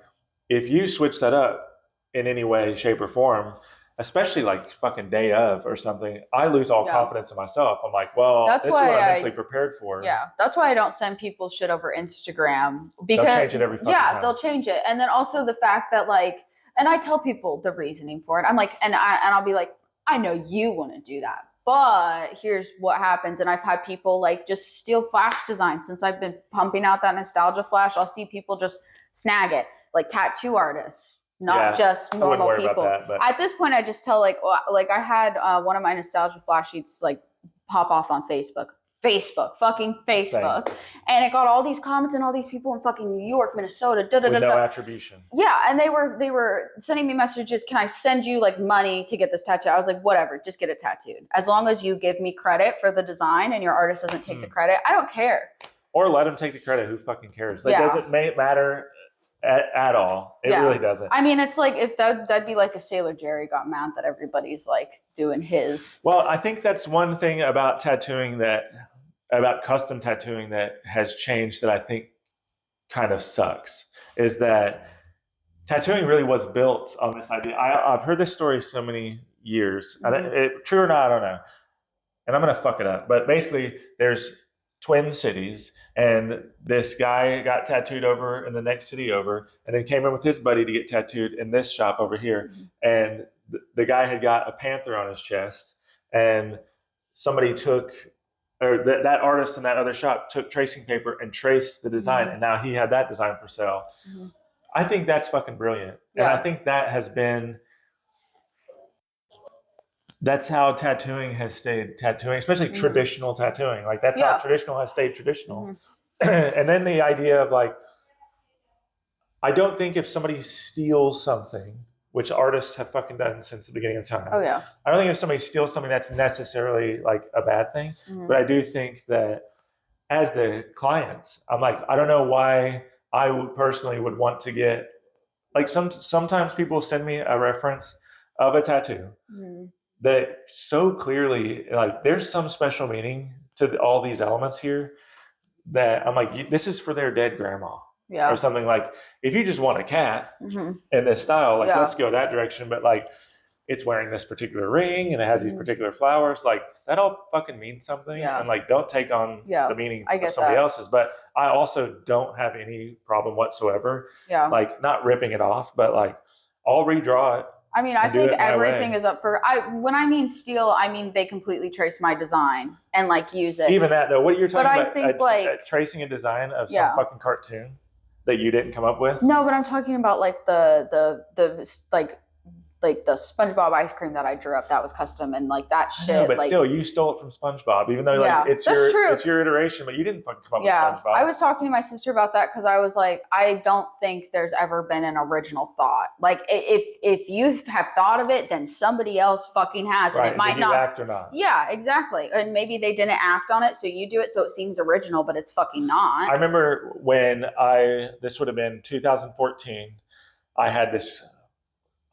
if you switch that up in any way, shape, or form, especially like fucking day of or something, I lose all confidence in myself. I'm like, well, this is what I'm mentally prepared for. That's why I don't send people shit over Instagram, because they'll change it every fucking time. They'll change it. And then also the fact that like, and I tell people the reasoning for it. I'm like, and I'll be like, I know you want to do that, but here's what happens. And I've had people like just steal flash designs since I've been pumping out that nostalgia flash. I'll see people just snag it, like tattoo artists, not just normal people. At this point, I just tell like I had one of my nostalgia flash sheets like pop off on fucking Facebook. Same. And it got all these comments and all these people in fucking New York, Minnesota, with no attribution. Yeah, and they were sending me messages, can I send you like money to get this tattoo? I was like, whatever, just get it tattooed. As long as you give me credit for the design and your artist doesn't take the credit, I don't care. Or let them take the credit, who fucking cares? Like, does it matter at all? It really doesn't. I mean, it's like if that'd be like if Sailor Jerry got mad that everybody's like doing his. Well, I think that's one thing about tattooing about custom tattooing that has changed that I think kind of sucks, is that tattooing really was built on this idea. I've heard this story so many years. True or not, I don't know. And I'm going to fuck it up. But basically, there's twin cities, and this guy got tattooed over in the next city over, and then came in with his buddy to get tattooed in this shop over here. And the guy had got a panther on his chest, and somebody that artist in that other shop took tracing paper and traced the design, and now he had that design for sale. I think that's fucking brilliant. And I think that has been, that's how tattooing has stayed tattooing, especially traditional tattooing. Like that's how traditional has stayed traditional. And then the idea of like, I don't think if somebody steals something which artists have fucking done since the beginning of time. Oh yeah. I don't think if somebody steals something that's necessarily like a bad thing, but I do think that as the clients, I'm like, I don't know why I would personally would want to get like sometimes people send me a reference of a tattoo that so clearly like there's some special meaning to all these elements here that I'm like, this is for their dead grandma. Yeah. Or something like, if you just want a cat in this style, like let's go that direction. But like, it's wearing this particular ring and it has these particular flowers. Like that all fucking means something. Yeah. And like, don't take on the meaning of somebody else's. But I also don't have any problem whatsoever. Yeah. Like not ripping it off, but like I'll redraw it. I mean, I think everything is up for. When I mean steal, I mean they completely trace my design and like use it. Even that though, what you're talking about? I think like tracing a design of some fucking cartoon that you didn't come up with? No, but I'm talking about like the like the SpongeBob ice cream that I drew up that was custom and like that shit. No, but like, still, you stole it from SpongeBob, even though like it's your iteration, but you didn't fucking come up with SpongeBob. I was talking to my sister about that because I was like, I don't think there's ever been an original thought. Like if you have thought of it, then somebody else fucking has, and it might not act or not. Yeah, exactly. And maybe they didn't act on it, so you do it, so it seems original, but it's fucking not. I remember when this would have been 2014. I had this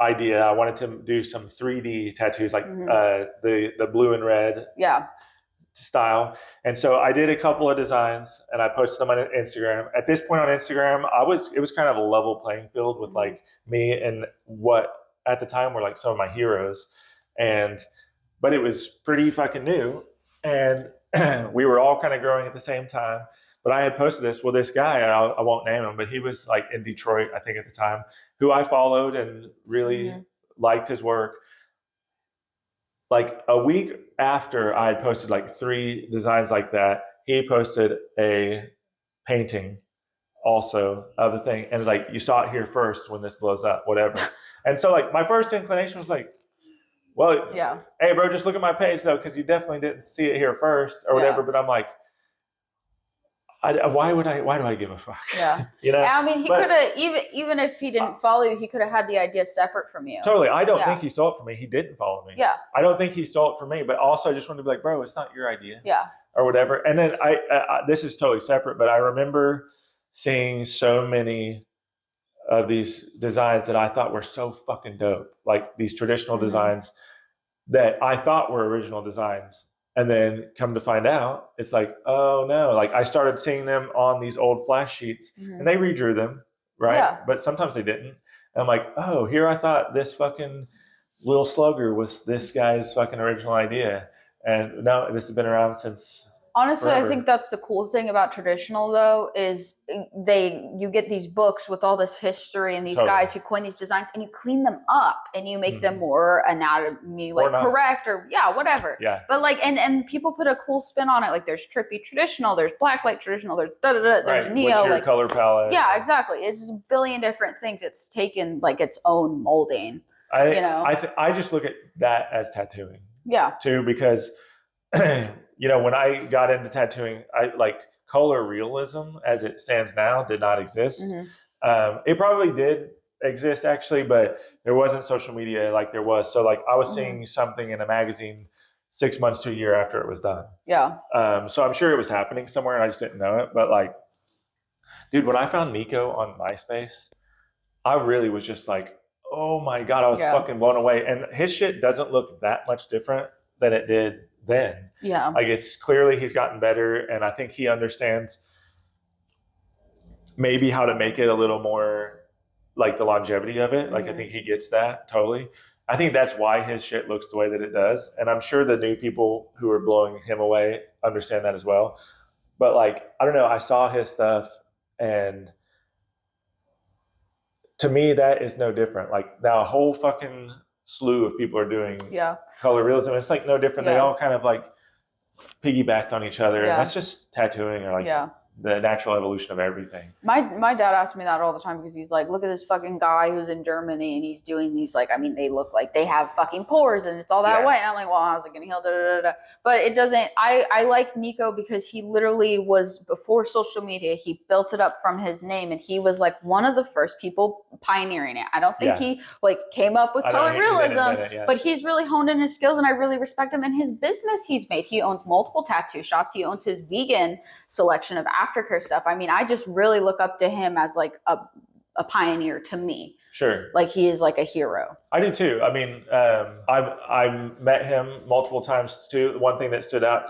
idea. I wanted to do some 3D tattoos, like the blue and red style. And so I did a couple of designs and I posted them on Instagram. At this point on Instagram, it was kind of a level playing field with like me and what at the time were like some of my heroes. But it was pretty fucking new. And we were all kind of growing at the same time. But I had posted this. Well, this guy, I won't name him, but he was like in Detroit, I think at the time, who I followed and really liked his work. Like a week after I had posted like 3 designs like that, he posted a painting also of the thing. And it's like, you saw it here first when this blows up, whatever. And so like my first inclination was like, well, hey bro, just look at my page though, because you definitely didn't see it here first or whatever. But I'm like, why do I give a fuck? Yeah. You know? I mean, he could have, even if he didn't follow you, he could have had the idea separate from you. Totally. I don't think he stole it from me. He didn't follow me. Yeah. I don't think he stole it from me, but also I just wanted to be like, bro, it's not your idea. Yeah. Or whatever. And then this is totally separate, but I remember seeing so many of these designs that I thought were so fucking dope. Like these traditional designs that I thought were original designs. And then come to find out, it's like, oh no, like I started seeing them on these old flash sheets and they redrew them, right? Yeah. But sometimes they didn't. And I'm like, oh, here I thought this fucking little slugger was this guy's fucking original idea. And no, this has been around since honestly forever. I think that's the cool thing about traditional though, is you get these books with all this history and these guys who coin these designs and you clean them up and you make them more anatomy like correct or whatever. Yeah. But like and people put a cool spin on it. Like there's trippy traditional, there's blacklight traditional, there's there's neo. What's your like color palette? Yeah, exactly. It's just a billion different things. It's taken like its own molding. I just look at that as tattooing. Yeah. Too, because when I got into tattooing, I like color realism as it stands now did not exist. It probably did exist actually, but there wasn't social media like there was. So like I was seeing something in a magazine 6 months to a year after it was done. Yeah. So I'm sure it was happening somewhere and I just didn't know it. But like, dude, when I found Nico on MySpace, I really was just like, oh my God, I was fucking blown away. And his shit doesn't look that much different than it did then. Yeah. Like it's clearly he's gotten better and I think he understands maybe how to make it a little more like the longevity of it. Like I think he gets that totally. I think that's why his shit looks the way that it does. And I'm sure the new people who are blowing him away understand that as well. But like, I don't know, I saw his stuff and to me that is no different. Like now a whole fucking slew of people are doing color realism. It's like no different. They all kind of like piggybacked on each other and that's just tattooing or like the natural evolution of everything. My dad asks me that all the time because he's like, look at this fucking guy who's in Germany and he's doing these, like, I mean, they look like they have fucking pores and it's all that way. And I'm like, well, how's it gonna heal? Da, da, da, da. But it doesn't. I like Nico because he literally was, before social media, he built it up from his name, and he was like one of the first people pioneering it. I don't think he like came up with color realism, but he's really honed in his skills, and I really respect him and his business he's made. He owns multiple tattoo shops. He owns his vegan selection of aftercare stuff. I mean, I just really look up to him as like a pioneer to me. Sure. Like he is like a hero. I do too. I mean, I met him multiple times too. One thing that stood out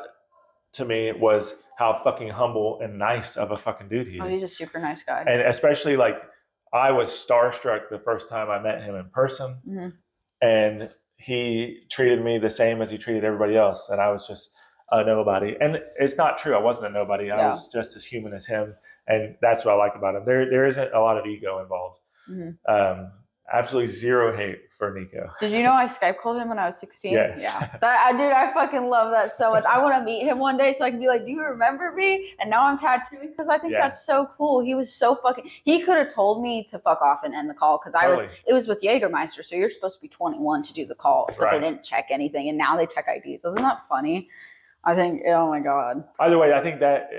to me was how fucking humble and nice of a fucking dude he is. Oh, he's a super nice guy. And especially like I was starstruck the first time I met him in person, and he treated me the same as he treated everybody else, and I was just a nobody. And it's not true. I wasn't a nobody. I was just as human as him, and that's what I like about him. There isn't a lot of ego involved. Absolutely zero hate for Nico. Did you know I Skype called him when I was 16? Yes. Yeah. Dude, I fucking love that so much. I want to meet him one day so I can be like, do you remember me? And now I'm tattooing, because I think that's so cool. He was so fucking, he could have told me to fuck off and end the call, because it was with Jägermeister, so you're supposed to be 21 to do the calls, but they didn't check anything, and now they check IDs. Isn't that funny? I think, oh my God. Either way, I think that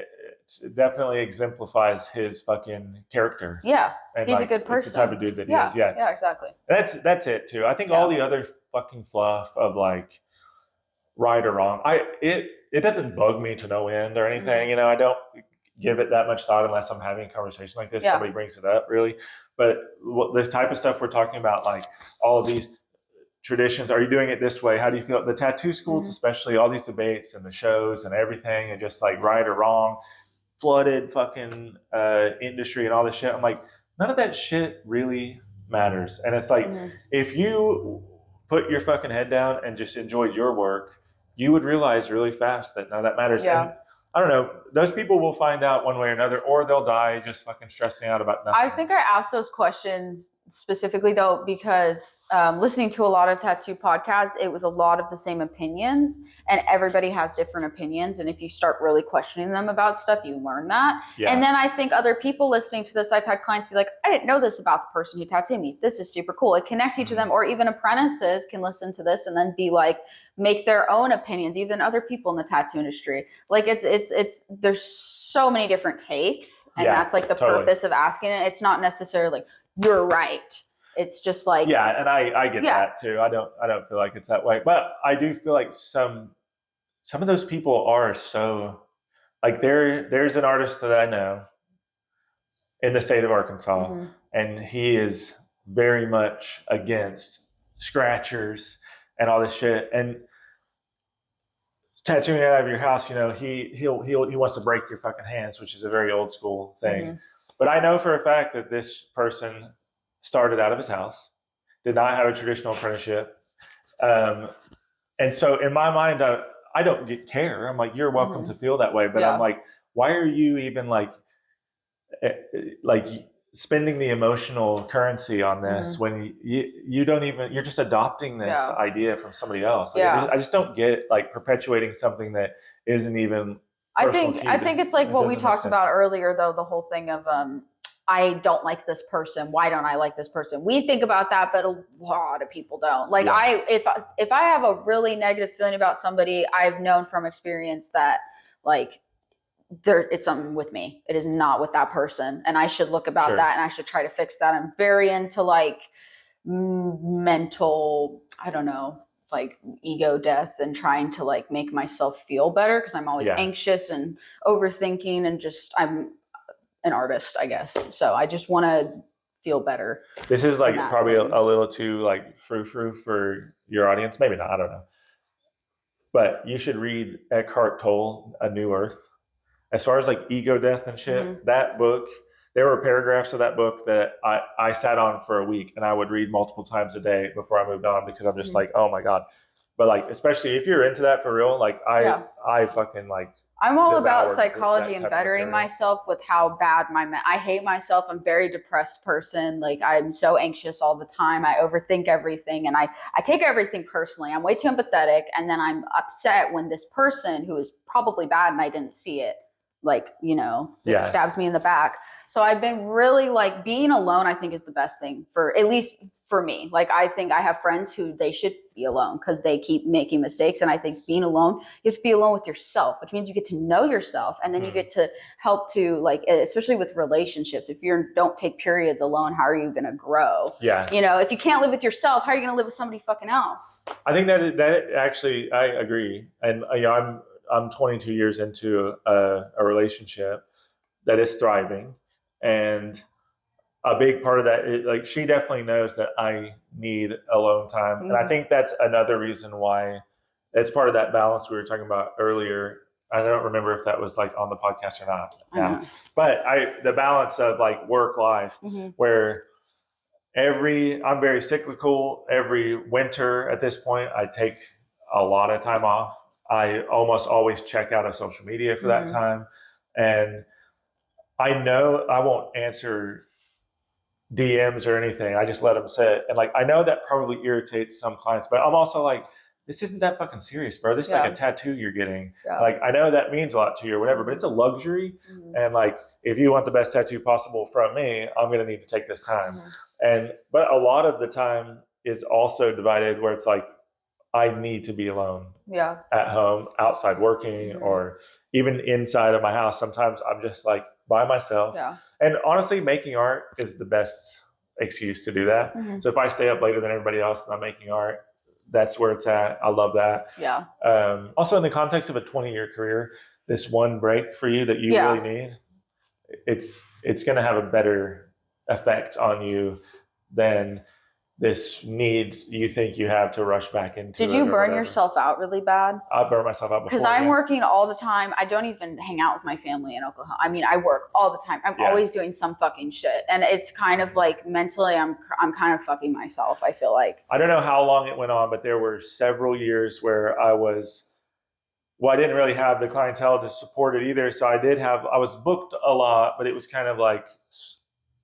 definitely exemplifies his fucking character. Yeah, and he's like, a good person. The type of dude that he is. Yeah, exactly. That's it too. I think all the other fucking fluff of like right or wrong, it doesn't bug me to no end or anything. You know, I don't give it that much thought unless I'm having a conversation like this. Somebody brings it up, really. But this type of stuff we're talking about, like all of these traditions, are you doing it this way? How do you feel? The tattoo schools, especially, all these debates and the shows and everything, and just like right or wrong, flooded fucking industry and all this shit. I'm like, none of that shit really matters. And it's like, if you put your fucking head down and just enjoyed your work, you would realize really fast that none of that matters. And I don't know, those people will find out one way or another, or they'll die just fucking stressing out about nothing. I think I asked those questions specifically though because listening to a lot of tattoo podcasts, it was a lot of the same opinions, and everybody has different opinions, and if you start really questioning them about stuff, you learn that. And then I think other people listening to this, I've had clients be like, I didn't know this about the person who tattooed me. This is super cool. It connects you to them, or even apprentices can listen to this and then be like, make their own opinions, even other people in the tattoo industry. Like it's there's so many different takes, and that's like the purpose of asking it. It's not necessarily like you're right. It's just like and I get that too. I don't feel like it's that way, but I do feel like some of those people are so like there's an artist that I know in the state of Arkansas, and he is very much against scratchers and all this shit, and tattooing out of your house. You know, he wants to break your fucking hands, which is a very old school thing. But I know for a fact that this person started out of his house, did not have a traditional apprenticeship. And so in my mind, I don't care. I'm like, you're welcome to feel that way. But I'm like, why are you even like spending the emotional currency on this when you don't even, you're just adopting this idea from somebody else. Like, I just don't get like perpetuating something that isn't even I think it's like what we talked about earlier, though, the whole thing of I don't like this person. Why don't I like this person? We think about that, but a lot of people don't. Like if I have a really negative feeling about somebody, I've known from experience that like it's something with me. It is not with that person, and I should look about that, and I should try to fix that. I'm very into like mental, I don't know, like ego death, and trying to like make myself feel better, because I'm always anxious and overthinking, and just I'm an artist, I guess, so I just want to feel better. This is like probably a little too like frou-frou for your audience, maybe not, I don't know, but you should read Eckhart Tolle, A New Earth. As far as like ego death and shit, that book, there were paragraphs of that book that I sat on for a week, and I would read multiple times a day before I moved on, because I'm just like, oh my God. But like, especially if you're into that for real, like I fucking like, I'm all about psychology and bettering myself with how bad I hate myself. I'm a very depressed person. Like I'm so anxious all the time. I overthink everything, and I take everything personally. I'm way too empathetic, and then I'm upset when this person who is probably bad and I didn't see it like, Yeah. stabs me in the back. So I've been really like being alone, I think is the best thing for, at least for me. Like, I think I have friends who they should be alone because they keep making mistakes. And I think being alone, you have to be alone with yourself, which means you get to know yourself. And then you get to help to, like, especially with relationships, if you don't take periods alone, how are you going to grow? Yeah. If you can't live with yourself, how are you going to live with somebody fucking else? I think that actually, I agree. And I'm 22 years into a relationship that is thriving. And a big part of that is, like, she definitely knows that I need alone time. Mm-hmm. And I think that's another reason why it's part of that balance we were talking about earlier. I don't remember if that was like on the podcast or not now, but the balance of like work life, where I'm very cyclical. Every winter at this point, I take a lot of time off. I almost always check out of social media for that time. And I know I won't answer DMs or anything. I just let them sit. And like, I know that probably irritates some clients, but I'm also like, this isn't that fucking serious, bro. This is like a tattoo you're getting. Yeah. Like, I know that means a lot to you or whatever, but it's a luxury. And like, if you want the best tattoo possible from me, I'm going to need to take this time. But a lot of the time is also divided where it's like, I need to be alone at home, outside working, or even inside of my house. Sometimes I'm just like by myself. Yeah. And honestly, making art is the best excuse to do that. So if I stay up later than everybody else and I'm making art, that's where it's at. I love that. Yeah. Also, in the context of a 20-year career, this one break for you that you really need, it's going to have a better effect on you than this need you think you have to rush back into. Did you burn yourself out really bad? I burned myself out before. Because I'm working all the time. I don't even hang out with my family in Oklahoma. I mean, I work all the time. I'm always doing some fucking shit. And it's kind of like mentally, I'm kind of fucking myself, I feel like. I don't know how long it went on, but there were several years where I didn't really have the clientele to support it either. So I was booked a lot, but it was kind of like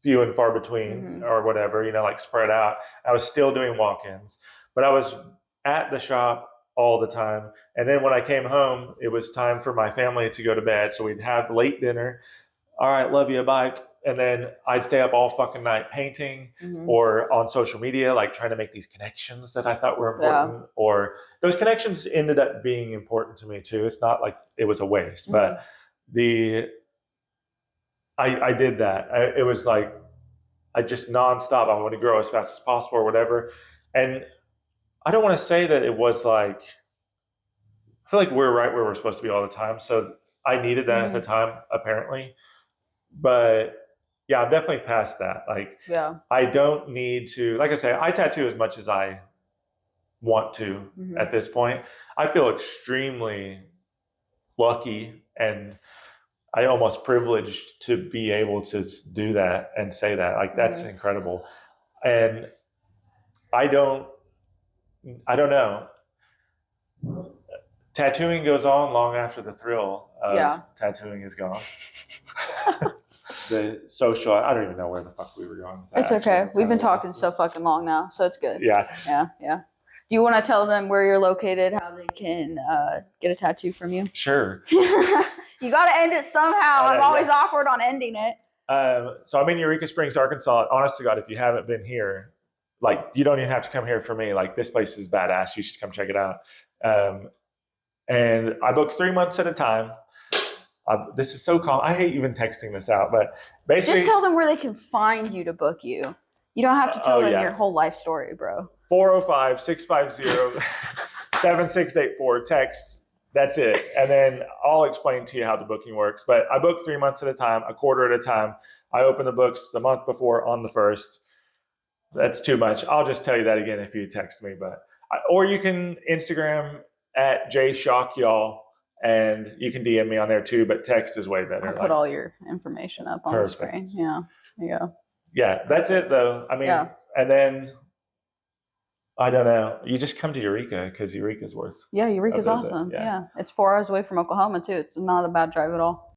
few and far between or whatever, like spread out. I was still doing walk-ins, but I was at the shop all the time. And then when I came home, it was time for my family to go to bed. So we'd have late dinner. All right, love you, bye. And then I'd stay up all fucking night painting or on social media, like trying to make these connections that I thought were important. Or those connections ended up being important to me too. It's not like it was a waste, but I did that. It was like, I just nonstop. I want to grow as fast as possible or whatever. And I don't want to say that it was like, I feel like we're right where we're supposed to be all the time. So I needed that at the time, apparently. But yeah, I'm definitely past that. Like, I don't need to, like I say, I tattoo as much as I want to at this point. I feel extremely lucky and I almost privileged to be able to do that and say that. Like, that's incredible. And I don't know. Tattooing goes on long after the thrill of tattooing is gone. The social, I don't even know where the fuck we were going with that. It's okay. We've been talking so fucking long now, so it's good. Yeah. Do you want to tell them where you're located, how they can get a tattoo from you? Sure. You got to end it somehow. I'm always awkward on ending it. So I'm in Eureka Springs, Arkansas. Honest to God, if you haven't been here, like, you don't even have to come here for me. Like, this place is badass. You should come check it out. And I book 3 months at a time. This is so calm. I hate even texting this out, but basically, just tell them where they can find you to book you. You don't have to tell them your whole life story, bro. 405-650-7684. Text. That's it. And then I'll explain to you how the booking works. But I book 3 months at a time, a quarter at a time. I open the books the month before on the 1st. That's too much. I'll just tell you that again if you text me. Or you can Instagram at JShockYall, and you can DM me on there too. But text is way better. I'll put all your information up on the screen. Yeah. There you go. Yeah, that's it though. I mean, and then I don't know. You just come to Eureka because Eureka's worth. Yeah, Eureka's awesome. Yeah. It's 4 hours away from Oklahoma too. It's not a bad drive at all.